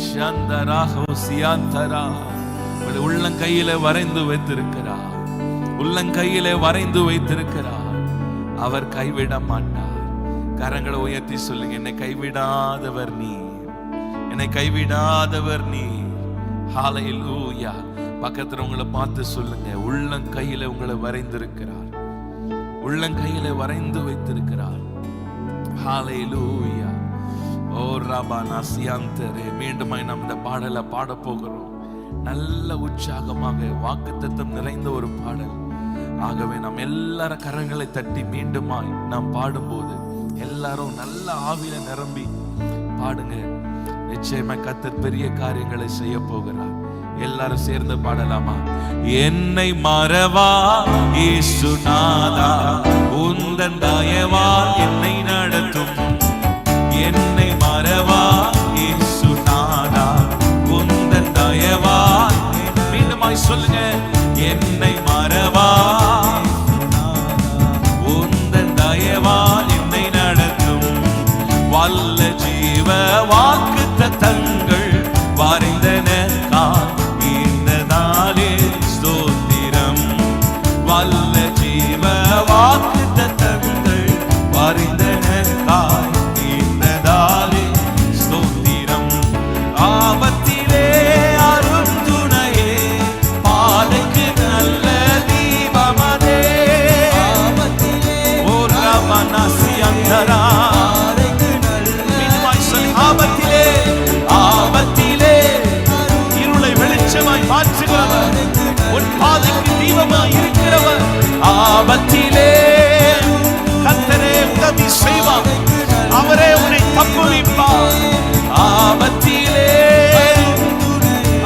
ஷந்தரா ஹோசியாந்தரா, உள்ளங்கையிலே வரைந்து வைத்திருக்கிறார். உள்ளங்கையிலே வரைந்து வைத்திருக்கிறார். அவர் கைவிட மாட்டார். கரங்களை உயர்த்தி சொல்லுங்க, என்னை கைவிடாதவர் நீர், என்னை கைவிடாதவர் நீர். ஹல்லேலூயா. பக்கத்துல உங்களை பார்த்து சொல்லுங்க, உள்ளங்கையிலே உங்களை வரைந்திருக்கிறார், உள்ளங்கையிலே வரைந்து வைத்திருக்கிறார். ஹல்லேலூயா. ஓ ரபா நசியாந்தரே. மீண்டுமாய் நாம் இந்த பாடலை பாட போகிறோம். நல்ல உற்சாகமாக வாக்குத்தத்தம் நிறைந்த ஒரு பாடல். ஆகவே நாம் எல்லாரும் கரங்களை தட்டி மீண்டுமாய் நாம் பாடும்போது எல்லாரும் நல்ல ஆவியில நிரம்பி பாடுங்க. நிச்சயமா கர்த்தர் பெரிய காரியங்களை செய்ய போகிறார். எல்லாரும் சேர்ந்து பாடலாமா? என்னை மறவா இயேசுநாதா, உந்தன் தயவால் என்னை நடத்தும். என்னை மறவா இயேசுநாதா, உந்தன் தயவால். மீண்டுமாய் சொல்லுங்க, என்னை மறவா உந்தன் தயவால் என்னை நடத்தும். வல்ல ஜீவ வாக்குத்தத்தங்கள் வரைந்தனக்காய் இந்ததாலே ஸ்தோத்திரம். வல்ல ஜீவ வாக்குத்தத்தங்கள் வரைந்தனக்காய் இந்ததாலே ஸ்தோத்திரம். ஆபத்திலே அருந்துணையே, பாதைக்கு நல்ல தீபமதே. ஓ ரமணசியந்தரா, ஆபத்திலே ஆபத்திலே இருளை வெளிச்சமாய் மாற்றுகிறவர், உன் பாதைக்கு தீபமாய் இருக்கிறவர். ஆபத்திலே கர்த்தரே உதவி செய்வார், அவரே உன்னை தப்புவிப்பார். ஆபத்திலே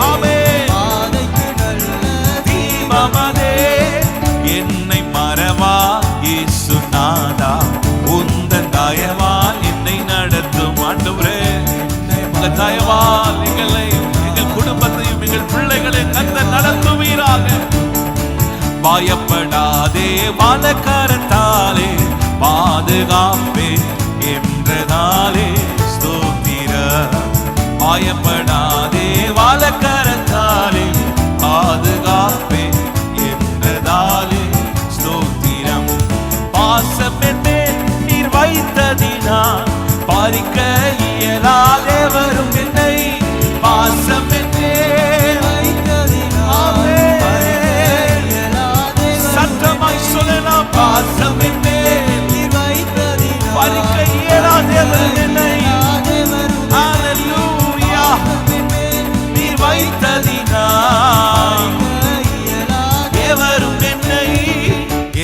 ஆமென் தீபமதே. என்னை மறவா இயேசுநாதா, உந்தன் தயவால் என்னை நடத்தும். ஆண்டவரே, உங்க தயவால் எங்களையும் எங்கள் குடும்பத்தையும் எங்கள் பிள்ளைகளையும் கர்த்தர் நடத்துவீராக. பயப்படாதே வலக்கரத்தாலே பாதுகாப்பே என்றதாலே ஸ்தோத்திரம். பயப்படாதே வலக்கரத்தாலே பாதுகாப்பே என்றதாலே ஸ்தோத்திரம். பாசம் மேல் நீர் வைத்ததினால் பறிக்க இயலாதே வரும் என்னை. பாசம் சத்தமாய் சொல்லலாம், பாசம் பறிக்க இயலாதே வரும் என்னை. ஹல்லேலூயா. நீர் வைத்ததினால் எவரும் என்னை.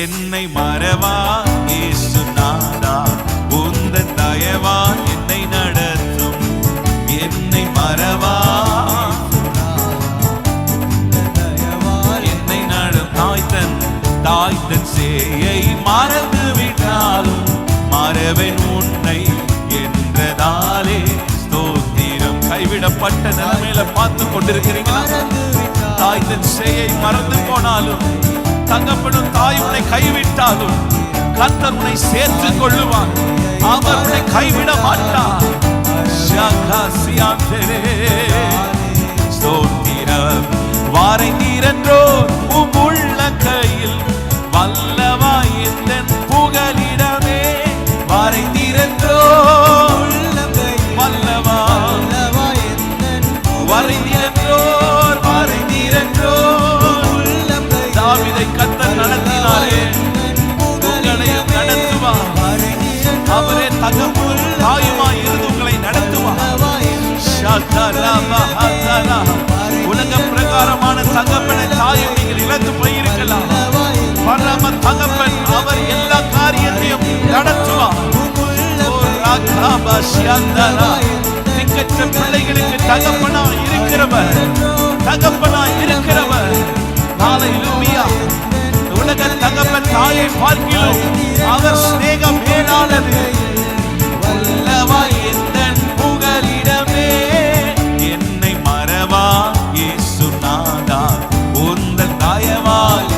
என்னை மறவா இயேசுநாதா, உந்தன் தயவால் என்னை நடத்தும். என்னை மறவா என்னை நடத்தும். தாய்த்தன் சேயை மறந்து விட்டாலும் மறவேன் உன்னை என்றதாலே ஸ்தோத்திரம். கைவிடப்பட்ட நிலைமையில பார்த்து கொண்டிருக்கிறீங்களா? தாய்த்தன் சேயை மறந்து போனாலும், தகப்பனும் தாய் உன்னை கைவிட்டாலும் கர்த்தர் உன்னை சேர்த்துக் கொள்ளுவார். அவர் உன்னை கைவிட மாட்டார். ஸ்தோத்திரம். வாரைந்தீரன்றோ உம் உள்ளங்கையில், வல்லவாய் எந்தன் புகலிடமே. வாரைந்தீரன்றோ வல்லவா, வரைந்தீரன்றோ வரைந்தீரன்றோ. தாவீது தகப்பனும் தாயுமாய் இருந்து உங்களை நடத்துவார். உலக பிரகாரமான தகப்பனை தாயும் நீங்கள் இழந்து போயிருக்கலாம். பரம தகப்பன் அவர் எல்லா காரியத்தையும் நடத்துவார். திக்கற்ற பிள்ளைகளுக்கு தகப்பனாய் இருக்கிறவர். ஹல்லேலூயா. உலக தகப்பன் தாயை பார்க்கிறோம், அவர் சிநேகம் மேலானது. வல்லவா எந்தன் புகலிடமே, என்னை மறவா இயேசுநாதா, உந்தன் தயவால்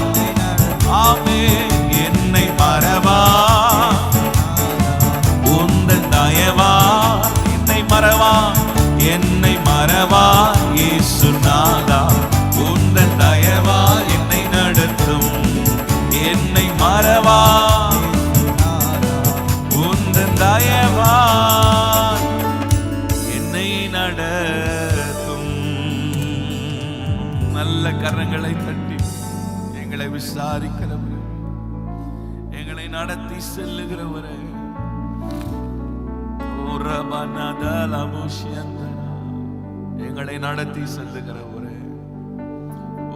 ஆமென். என்னை மறவா உந்தன் தயவால், என்னை மறவா இயேசுநாதா, உந்தன் தயவால் என்னை நடத்தும். என்னை மறவா உந்தன் தயவால் என்னை நடத்தும். நல்ல கரங்களை தட்டி எங்களை விசாரிக்கிறவரே, எங்களை நடத்தி செல்லுகிறவரே, எங்களை நடத்தி செல்லுகிறவரே,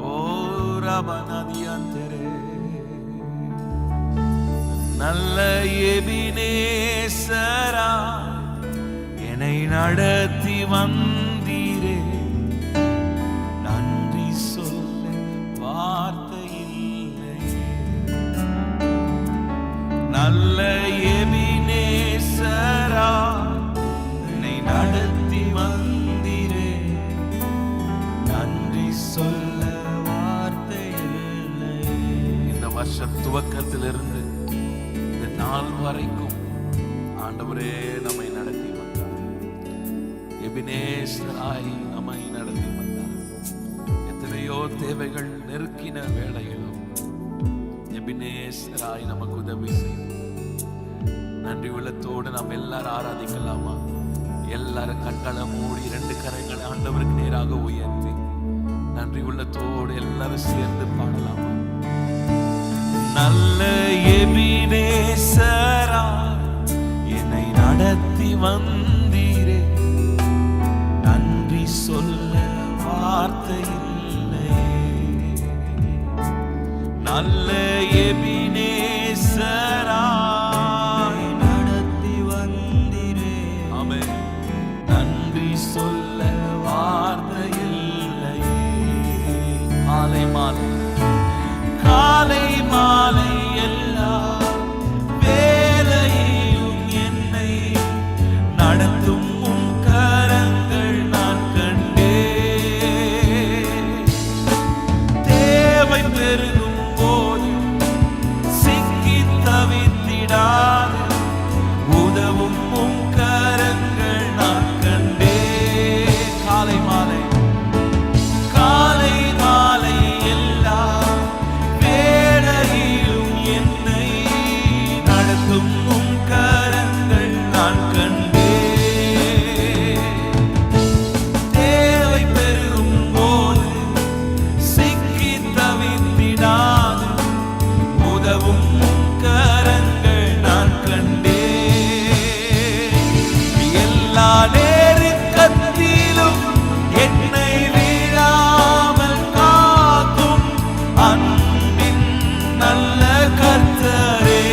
ஓ ரபனதியந்தரே, நல்ல எபினேசரா என்னை நடத்தி வந்தீரே, நன்றி சொல்ல வார்த்தை இல்லை. நல்ல எபினேசரா என்னை நடத்தி வந்தீரே, நன்றி சொல்ல வார்த்தை இல்லை. இந்த வருஷ துவக்கத்திலிருந்து இந்த நாள் வரைக்கும் ஆண்டவரே நம்மை நடத்தி வந்தார். எபினேசராய் நம்மை நடத்தி வந்தார். எத்தனையோ தேவைகள் நெருக்கின வேளையிலும் எபினேசராய் நமக்கு உதவி செய்யும். நன்றி உள்ளத்தோடு நாம் எல்லாரும் ஆராதிக்கலாமா? எல்லாரும் கண்களை மூடி 2 கரங்களை ஆண்டவருக்கு நேராக உயர்த்தி நன்றி உள்ளத்தோடு எல்லாரும் சேர்ந்து பாடலாமா? நல்ல எபினேசரா என்னை நடத்தி வந்தீரே, நன்றி சொல்ல வார்த்தை இல்லை. நல்ல எபினேசரா நடத்தி வந்தீரே, ஆமென், நன்றி சொல்ல வார்த்தை இல்லை. காலை மாலை எல்லா வேளையிலும் என்னை நடத்தும் உம் கரங்கள் நான் கண்டேன். தேவை பெருகும் போது சிக்கி தவித்திடாது உதவும் உம் கரங்கள் நான் கண்டேன். காலை மாலை எல்லா வேளையிலும் என்னை நடத்தும் உம் கரங்கள் நான் கண்டேன். தேவை பெருகும் போது சிக்கி தவித்திடாது உதவும் உம் கரங்கள் நான் கண்டேன். எல்லா நேரத்திலும் என்னை வீழாமல் காக்கும் அன்பின் நல்ல கர்த்தரே,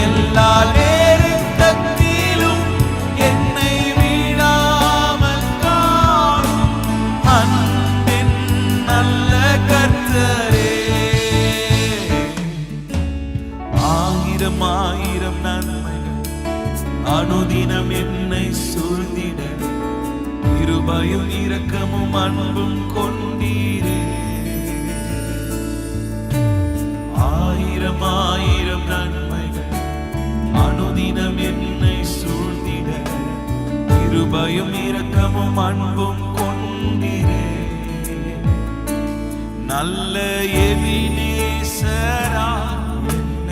எல்லா நேரத்திலும் என்னை வீழாமல் காக்கும் அன்பின் நல்ல கர்த்தரே. ஆயிரம் ஆயிரம் நன்மைகள் அனுதினம் என்னை சூழ்ந்திட, கிருபையும் இரக்கமும் அன்பும் கொண்டீரே. ஆயிரம் ஆயிரம் நன்மைகள் அனுதினம் என்னை சூழ்ந்திட, கிருபையும் இரக்கமும் அன்பும் கொண்டீரே. நல்ல எபினேசரா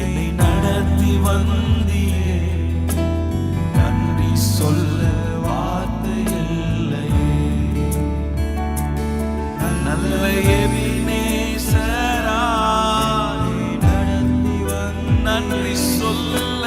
என்னை நடத்தி வந்தீரே, நன்றி சொல்ல வார்த்தை இல்லை. நல்ல எபினேசரா நடத்தி நன்றி சொல்ல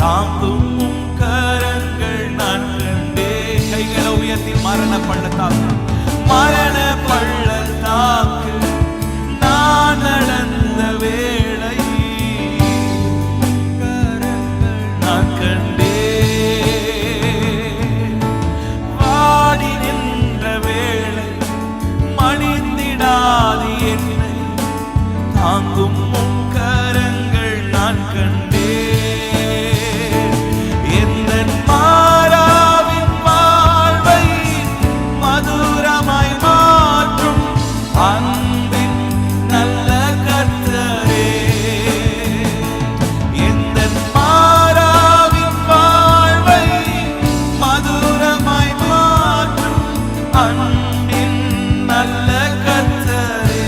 தாங்கும் உம் கரங்கள் நான் கண்டே. கைகளை உயர்த்தி மரண பள்ளத்தாக்கு, மரண பள்ளத்தாக்கு நான் நடந்த வேளை நான் கண்டே. வாடி நின்ற வேளை மணிந்திடாது என்னை தாங்கும் உம் கரங்கள் நான் கண்டே. எந்தன் மாறாவின் வாழ்வை மதுரமாய் மாற்றும் அன்பின் நல்ல கர்த்தரே. எந்தன் மாறாவின் வாழ்வை மதுரமாய் மாற்றும் அன்பின் நல்ல கர்த்தரே.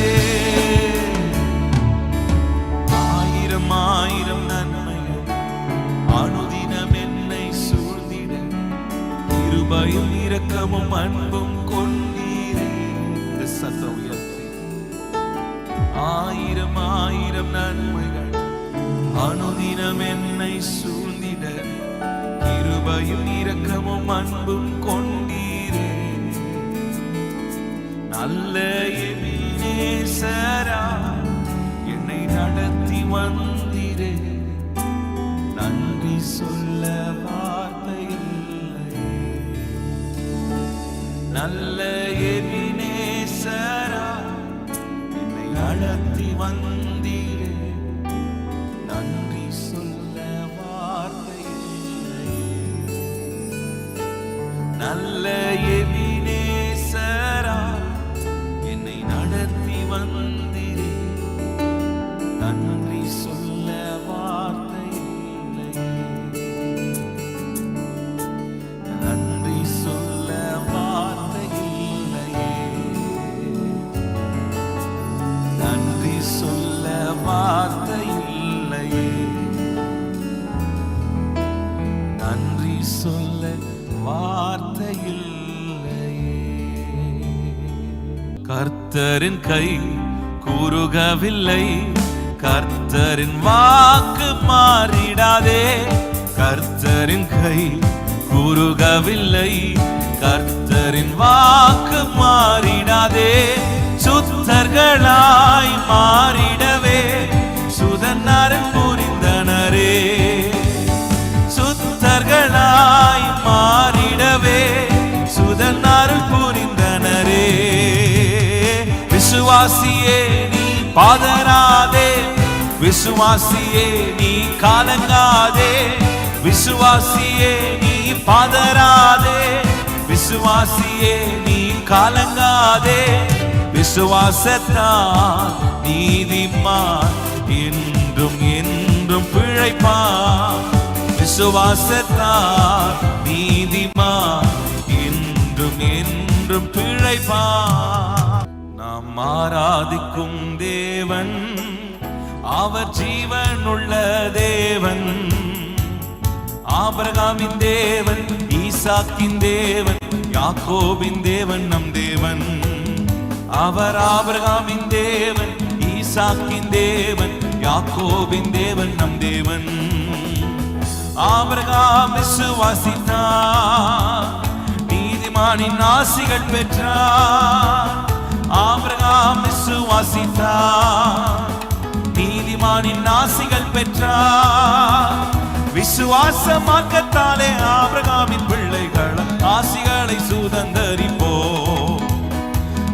ஆயிரம் ஆயிரம் நன்மைகள் அனுதினம் என்னை சூழ்ந்திட கிருபையும் இரக்கமும் அன்பும் கொண்டீரே. இந்த சத்தம் உயர்த்தி ஆயிரம் ஆயிரம் நன்மைகள் அனுதினம் என்னை சூழ்ந்திட கிருபையும் இரக்கமும் அன்பும் கொண்டீரே. நல்ல எபினேசரா என்னை நடத்தி வந்தீரே. நன்றி சொல்ல வார்த்தை இல்லை. நல்ல எபினேசரா என்னை நடத்தி வந்தீரே. நன்றி சொல்ல வார்த்தை இல்லை. நல்ல எபினேசரா என்னை நடத்தி வந்தீரே. நன்றி சொல்ல வார்த்தை இல்லை. நன்றி சொல்ல வார்த்தை இல்லையே. நன்றி சொல்ல வார்த்தை இல்லையே. நன்றி சொல்ல வார்த்தை இல்லையே. கர்த்தரின் கை கூறுகவில்லை, கர்த்தரின் வாக்கு மாறிடாதே. கர்த்தரின் கை கூறுகவில்லை, கர்த்தரின் வாக்கு மாறிடாதே. சுத்தர்களாய் மாறிடவே சுதனரன் புரிந்தனரே. சுத்தர்களாய் மாறிடவே சுதனரன் புரிந்தனரே. விசுவாசியே நீ பாதராதே, விசுவாசியே நீ காலங்காதே. விசுவாசியே நீ பாதராதே, விசுவாசியே நீ காலங்காதே. விசுவாசத்தால் நீதிமான் என்றும் என்றும் பிழைப்பான். விசுவாசத்தால் நீதிமான் என்றும் என்றும் பிழைப்பான். நாம் ஆராதிக்கும் தேவன் அவர் ஜீவனுள்ள தேவன். ஆபிரகாமின் தேவன், ஈசாக்கின் தேவன், யாக்கோபின் தேவன் நம் தேவன். அவர் ஆபிரகாமின் தேவன், ஈசாக்கின் தேவன், யாக்கோபின் தேவன் நம் தேவன். ஆபிரகாம் விசுவாசித்தார், நீதிமானின் ஆசிகள் பெற்றார். ஆபிரகாம் விசுவாசித்தார், நீதிமானின் ஆசிகள் பெற்றார். விசுவாச மார்க்கத்தாலே ஆபிரகாமின் பிள்ளைகள் ஆசிகளை சுதந்தரிப்போ.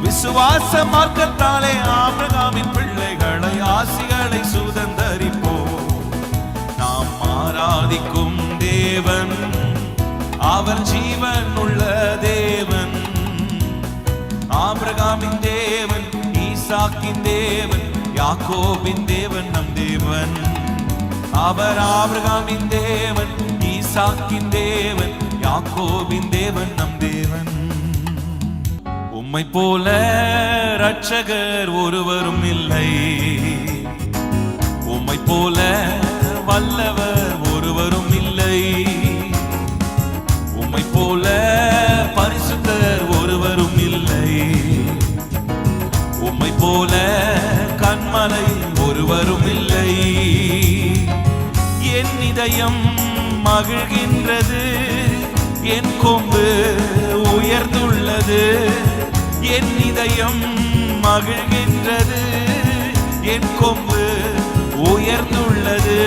விசுவாச மார்க்கத்தாலே ஆபிரகாமின் பிள்ளைகளை ஆசிகளை சுதந்தரிப்போ. நாம் ஆராதிக்கும் தேவன் அவர் ஜீவன் உள்ள தேவன். ஆபிரகாமின் தேவன், ஈசாக்கின் தேவன், யாக்கோபின் தேவன் நம் தேவன். அவர் ஆபிரகாமின் தேவன், ஈசாக்கின் தேவன், யாக்கோபின் தேவன் நம் தேவன். உம்மை போல இரட்சகர் ஒருவரும் இல்லை, உம்மை போல வல்லவர் ஒருவரும் இல்லை. உம்மை போல பரிசுத்தர் ஒருவரும் இல்லை, உம்மை போல கன்மலை ஒருவரும் இல்லை. என் இதயம் மகிழ்கின்றது, என் கொம்பு உயர்ந்துள்ளது, என் இதயம் மகிழ்கின்றது, என் கொம்பு உயர்ந்துள்ளது.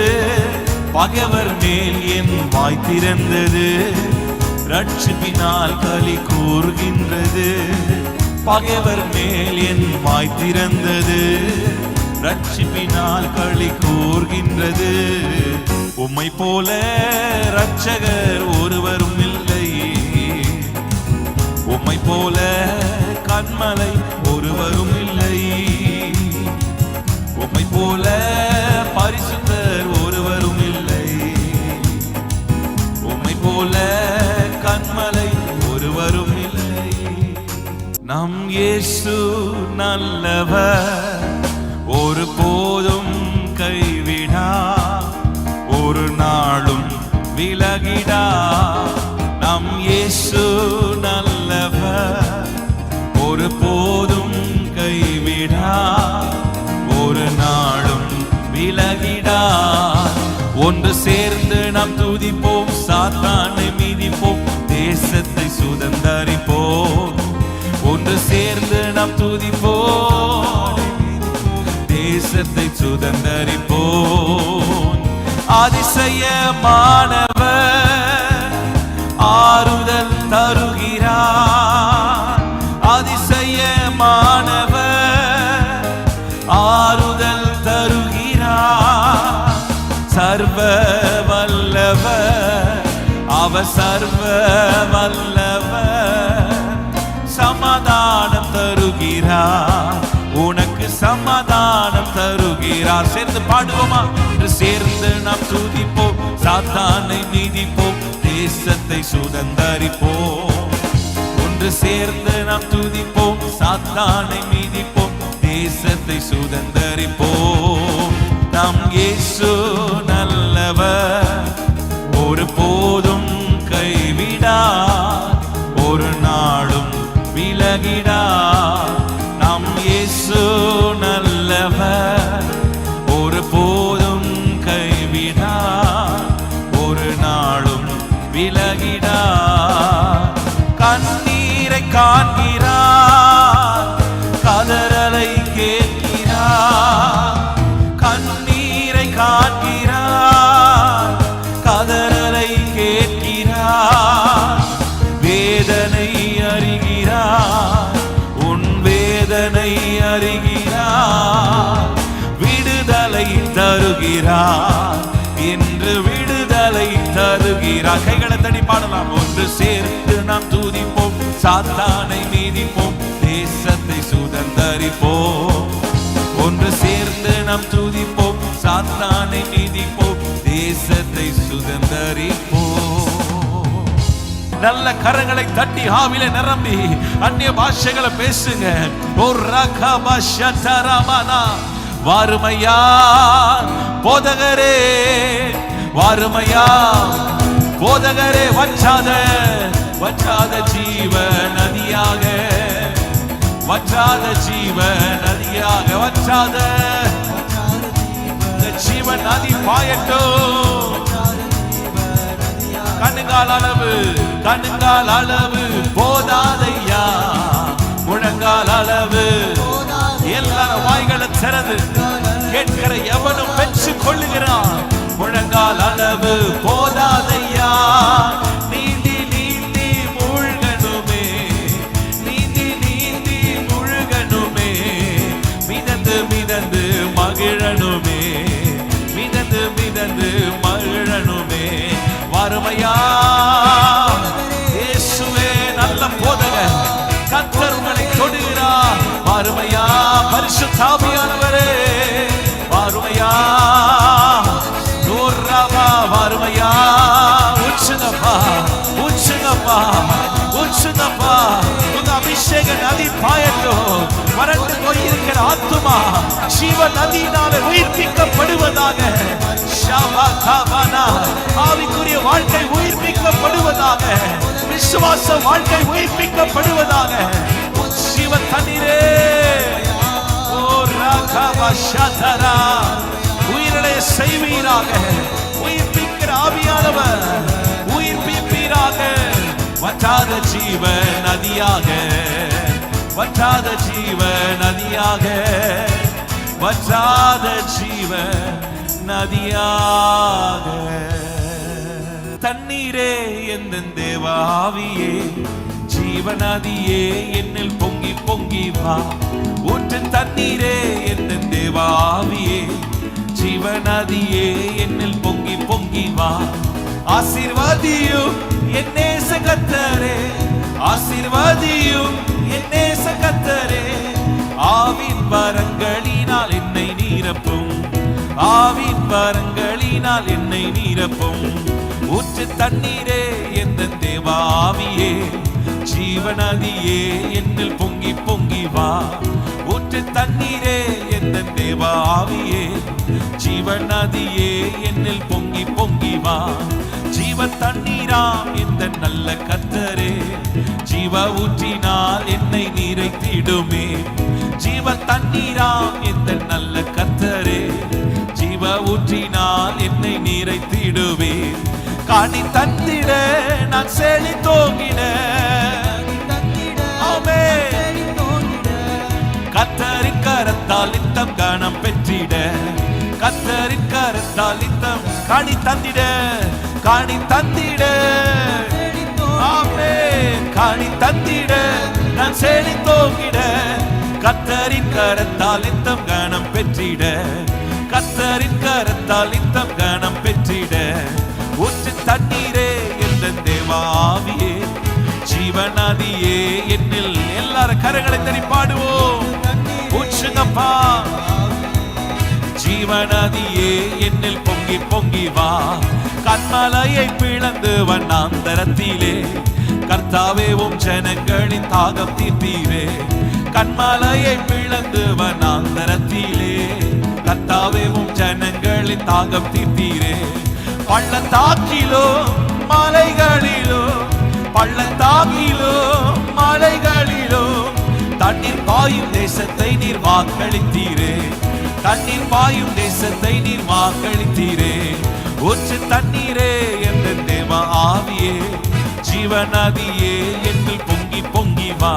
பகைவர் மேல் என் வாய் திறந்தது, ரட்சிப்பினால் களி கூறுகின்றது. பகைவர் மேல் என் வாய் திறந்தது, ரட்சிப்பினால் களி கூறுகின்றது. உம்மை போல ரட்சகர் ஒருவரும் இல்லை, உம்மை போல கன்மலை ஒருவரும் இல்லை, உம்மை போல பரிசுத்தர் ஒருவரும் இல்லை, உம்மை போல கன்மலை ஒருவரும் இல்லை. நம் இயேசு நல்லவர், ஒரு போதும் கைவிடா, ஒரு நாளும் விலகிடா. நம் இயேசு நல்லவர், ஒரு போதும் கைவிடா, ஒரு நாளும் விலகிடா. ஒன்று சேர்ந்து நாம் துதிப்போம், சாத்தானை மிதிப்போம், தேசத்தை சுதந்தரிப்போம். ஒன்று சேர்ந்து நாம் துதிப்போம், தேசத்தை சுதந்தரிப்போம். அதிசயமானவர் ஆறுதல் தருகிறார், அதிசயமானவர் ஆறுதல் தருகிறார். சர்வ வல்லவர் அவர், சர்வ வல்லவர் சமாதானம் தருகிறார், உனக்கு சமாதானம் தருகிறார். சேர்ந்து பாடுவோமா? சேர்ந்து நாம் துதிப்போம், சாத்தானை மிதிப்போம், தேசத்தை சுதந்தரிப்போம். ஒன்று சேர்ந்து நாம் துதிப்போம், சாத்தானை மிதிப்போம், தேசத்தை சுதந்தரிப்போம். நம் இயேசு நல்லவர், ஒரு போதும் கைவிடார், ஒரு நாளும் விலகிடார். நம் இயேசு நல்லவர், ஒரு போதும் கைவிடார், ஒரு நாளும் விலகிடார். கண்ணீரை காண்கிறார், கதறலை கேட்கிறார். கண்ணீரை காண்கிறார், கதறலை கேட்கிறார். வேதனை அறிகிறார், உன் வேதனை அறிகிறார். விடுதலை தருகிறார், இன்று விடுதலை தருகிறார். கைகளை தட்டி பாடலாம். ஒன்று சேர்த்து நாம் துதிப்போம், சாத்தானை மிதிப்போம், தேசத்தை சுதந்தரிப்போம். ஒன்று சேர்ந்து நாம் துதிப்போம், சாத்தானை மிதிப்போம், தேசத்தை சுதந்தரிப்போம். நல்ல கரங்களை தட்டி ஆவிலே நிரம்பி அந்நிய பாஷைகளை பேசுங்க. ஓ ரகபஷதரமனா, வாருமையா போதகரே, வாருமையா போதகரே, வற்றாத வற்றாத ஜீவ நதியாக, வற்றாத ஜீவ நதியாக, வற்றாத ஜீவ நதி பாயட்டும். கண்ணுங்கால் அளவு, கண்ணுங்கால் அளவு போதாதையா, முழங்கால் அளவு. எல்லாரும் வாய்களை திறந்து கேட்கிற எவனும் பெற்று கொள்ளுகிறான். முழங்கால் அளவு போதாதையா, நீந்தி நீந்தி மூழ்கணுமே, நீந்தி நீந்தி முழுகணுமே, மிதந்து மிதந்து மகிழணுமே, மிதந்து மிதந்து மகிழணுமே. வாருமையா இயேசுவே நல்ல போதகர், கர்த்தர் உங்களை தொடுகிறார். வாருமையா பரிசுத்த ஆவியானவரே, வாருமையா நூறாவா, வாருமையா உச்சுங்கப்பா, உச்சுங்கப்பா, உச்சுங்கப்பா. உங்க அபிஷேக நதி பாயட்டும். வறண்டு போயிருக்கிற ஆத்துமா ஜீவ நதியினால உயிர்ப்பிக்கப்படுவதாக. ஆவிக்குரிய வாழ்க்கை உயிர்ப்பிக்கப்படுவதாக, விசுவாச வாழ்க்கை உயிர்ப்பிக்கப்படுவதாக. ஜீவ தண்ணீரே, ஓ ரகபஷதரா, உயிரிழைய செய்வீராக. உயிர்ப்பிக்கிற ஆவியானவர் வற்றாத ஜீவ நதியாக, வற்றாத ஜீவ நதியாக, வற்றாத ஜீவ நதியாக. தண்ணீரே எந்தன் தேவாவியே, ஜீவநதியே என்னில் பொங்கி பொங்கி வா. ஊற்று தண்ணீரே எந்தன் தேவாவியே, ஜீவநதியே என்னில் பொங்கி பொங்கி வா. ஆசீர்வாதியும் என் நேச கர்த்தரே, ஆசீர்வாதியும் என் நேச கர்த்தரே. ஆவின் வரங்களினால் என்னை நீரப்பும், ஆவின் வரங்களினால் என்னை நீரப்பும். ஊற்று தண்ணீரே எந்தன் தேவாவியே, ஜீவநதியே என்னில் பொங்கி பொங்கி வா. ஊற்று தண்ணீரே எந்தன் தேவாவியே, ஜீவநதியே என்னில் பொங்கி பொங்கி வா. ஜீவ தண்ணீராம் இந்த நல்ல கர்த்தரே, ஜீவ ஊற்றினால் என்னை நிறைத்திடுமே. ஜீவ தண்ணீராம் இந்த நல்ல கர்த்தரே, ஜீவ ஊற்றினால் என்னை நிறைத்திடுவே. காணி தந்திட நான் செழித்தோங்கிட, கர்த்தரின் கரத்தால் நித்தம் கனம் பெற்றிட, கர்த்தரின் கரத்தால் நித்தம் காணி தந்திட, காணி தந்திட, ஆமென். காணி தந்திட நான் செழித்தோங்கிட, கர்த்தரின் கரத்தால் நித்தம் கனம் பெற்றிட, கர்த்தரின் கரத்தால் நித்தம் கனம் பெற்றிட. ஊற்று தண்ணீரே எந்தன் தேவாவியே, ஜீவநதியே என்னில். எல்லாரும் கரங்களை தட்டி பாடுவோம். ஊற்றுங்கப்பா. ஜீவநதியே என்னில் பொங்கி பொங்கி வா. கன்மலையை பிளந்து வண்ணாந்தரத்திலே, கர்த்தாவே உம் ஜனங்களின் தாகம் தீர்த்தீரே. கன்மலையை பிளந்து வண்ணாந்தரத்திலே, கர்த்தாவே உம் ஜனங்களின் தாகம் தீர்த்தீரே. பள்ளத்தாக்கிலோ மலைகளிலோ, பள்ளத்தாக்கிலோ மலைகளிலோ, தண்ணீர் பாயும் தேசத்தை நீர் வாக்களித்தீரே, தண்ணீர் பாயும் தேசத்தை நீர் வாக்களித்தீரே. ஊற்று தண்ணீரே எந்த தேவ ஆவியே, ஜீவநதியே என்னில் பொங்கி பொங்கி வா.